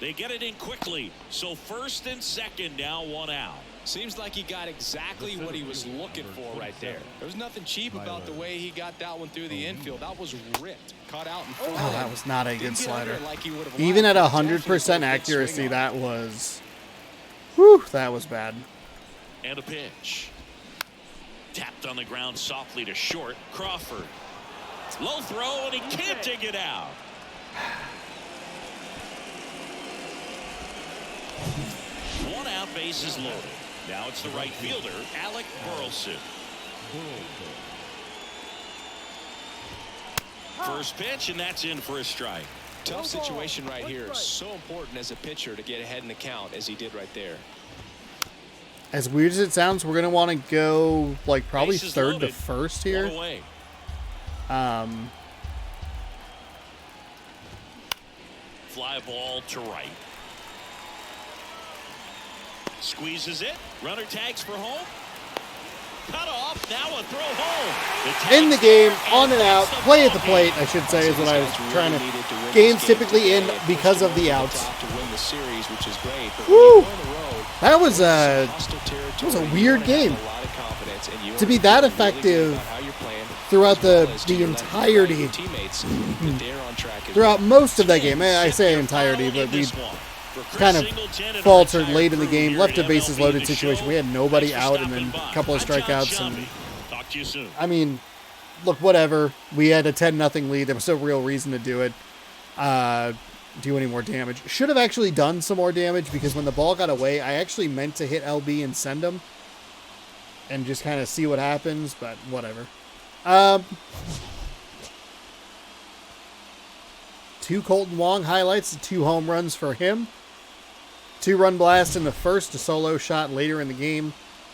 Speaker 2: They get it in quickly. So first and second, now 1 out.
Speaker 3: Seems like he got exactly what he was looking for right there. There was nothing cheap about the way he got that one through the infield. That was ripped, caught out in front.
Speaker 1: Oh, that was not a good
Speaker 3: Didn't get under
Speaker 1: slider.
Speaker 3: it like he would have
Speaker 1: Even at
Speaker 3: liked, but definitely
Speaker 1: 100%
Speaker 3: put a good swing
Speaker 1: accuracy,
Speaker 3: on it.
Speaker 1: that was... Whew, that was bad.
Speaker 2: And a pitch. Tapped on the ground softly to short. Crawford. Low throw, and he can't dig it out. One out, bases loaded. Now it's the right fielder, Alec Burleson. First pitch, and that's in for a strike.
Speaker 3: Tough situation right here. So important as a pitcher to get ahead in the count as he did right there.
Speaker 1: As weird as it sounds, we're going to want to go, like, probably
Speaker 2: Bases
Speaker 1: third to
Speaker 2: loaded.
Speaker 1: first
Speaker 2: One
Speaker 1: here.
Speaker 2: away. Fly ball to right. Squeezes it. Runner tags for home. Cut off. Now a throw home.
Speaker 1: In the game, on and out, play at the plate, I should say, is what I was trying to... Games typically end because of the outs. Woo! That was a weird game. To be that effective throughout the entirety, throughout most of that game. I say entirety, but we kind of faltered late in the game, left a bases loaded situation. We had nobody out and then a couple of strikeouts. And
Speaker 2: Talk to you soon.
Speaker 1: I mean, look, whatever. We had a 10-0 lead. There was no real reason to do it. Do any more damage. Should have actually done some more damage because when the ball got away, I actually meant to hit LB and send him and just kind of see what happens, but whatever. 2 Colton Wong highlights, 2 home runs for him. 2-run blast in the first, a solo shot later in the game.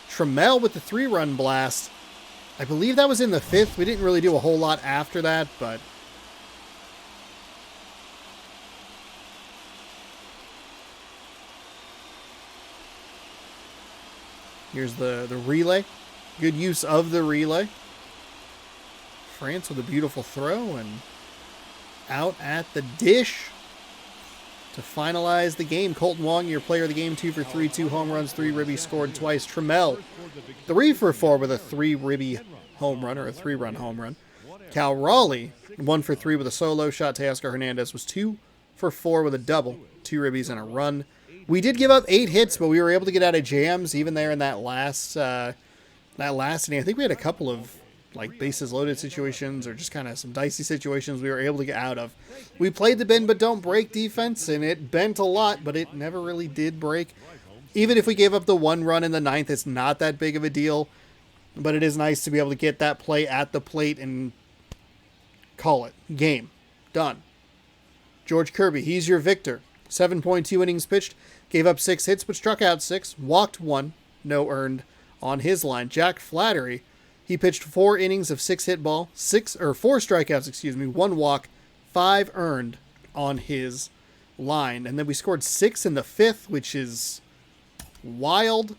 Speaker 1: Trammell with the 3-run blast. I believe that was in the 5th. We didn't really do a whole lot after that, but... Here's the relay. Good use of the relay. France with a beautiful throw and out at the dish to finalize the game. Colton Wong, your player of the game, 2 for 3, 2 home runs, 3 ribbies, scored twice. Trammell, 3 for 4 with a 3 ribby home run or a 3-run home run. Cal Raleigh, 1 for 3 with a solo shot. Teoscar Hernandez was 2 for 4 with a double, 2 ribbies and a run. We did give up 8 hits, but we were able to get out of jams even there in that last inning. I think we had a couple of like bases loaded situations or just kind of some dicey situations we were able to get out of. We played the bend but don't break defense, and it bent a lot, but it never really did break. Even if we gave up the 1 run in the 9th, it's not that big of a deal, but it is nice to be able to get that play at the plate and call it. Game. Done. George Kirby, he's your victor. 7.2 innings pitched, gave up 6 hits but struck out 6, walked 1, no earned on his line. Jack Flattery, he pitched 4 innings of 6 hit ball, 4 strikeouts, 1 walk, 5 earned on his line. And then we scored 6 in the 5th, which is wild.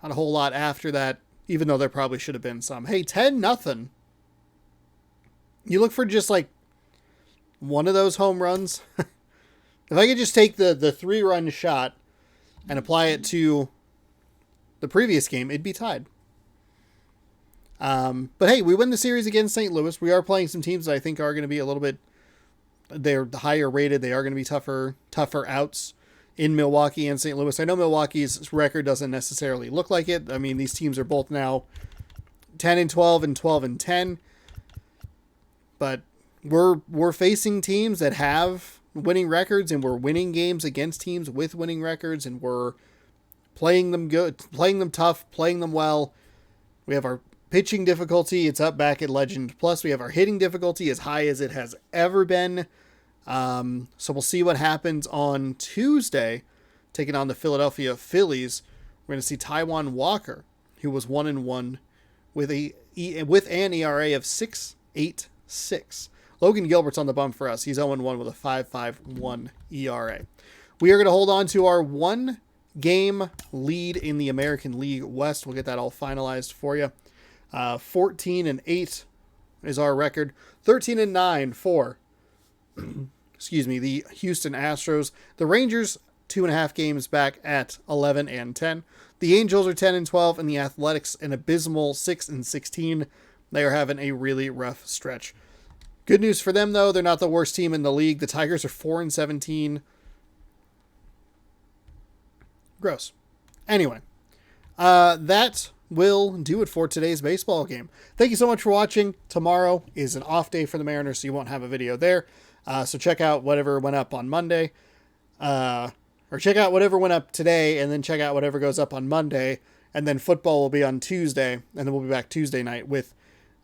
Speaker 1: Not a whole lot after that, even though there probably should have been some. Hey, 10-0. You look for just like one of those home runs. If I could just take the 3-run shot and apply it to the previous game, it'd be tied. But hey, we win the series against St. Louis. We are playing some teams that I think are going to be a little bit, they're higher rated. They are going to be tougher outs in Milwaukee and St. Louis. I know Milwaukee's record doesn't necessarily look like it. I mean, these teams are both now 10-12 and 12-10. But we're facing teams that have winning records, and we're winning games against teams with winning records, and we're playing them good, playing them tough, playing them well. We have our pitching difficulty. It's up back at Legend Plus. We have our hitting difficulty as high as it has ever been. So we'll see what happens on Tuesday, taking on the Philadelphia Phillies. We're going to see Taijuan Walker, who was 1-1 with an ERA of 6.86. Logan Gilbert's on the bump for us. He's 0-1 with a 5.51 ERA. We are going to hold on to our 1-game lead in the American League West. We'll get that all finalized for you. 14-8 is our record. 13-9 for the Houston Astros. The Rangers, 2.5 games back at 11-10. The Angels are 10-12, and the Athletics an abysmal 6-16. They are having a really rough stretch. Good news for them, though, they're not the worst team in the league. The Tigers are 4-17. Gross. Anyway, that will do it for today's baseball game. Thank you so much for watching. Tomorrow is an off day for the Mariners, so you won't have a video there. So check out whatever went up on Monday. Or check out whatever went up today, and then check out whatever goes up on Monday. And then football will be on Tuesday, and then we'll be back Tuesday night with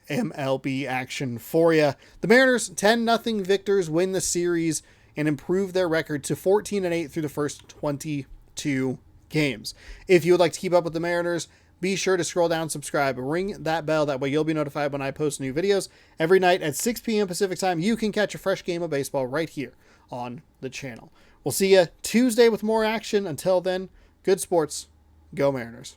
Speaker 1: MLB action for you. The Mariners, 10-0 victors, win the series and improve their record to 14-8 through the first 22 games. If you would like to keep up with the Mariners, be sure to scroll down, subscribe, ring that bell. That way you'll be notified when I post new videos. Every night at 6 p.m. Pacific time, you can catch a fresh game of baseball right here on the channel. We'll see you Tuesday with more action. Until then, good sports. Go Mariners.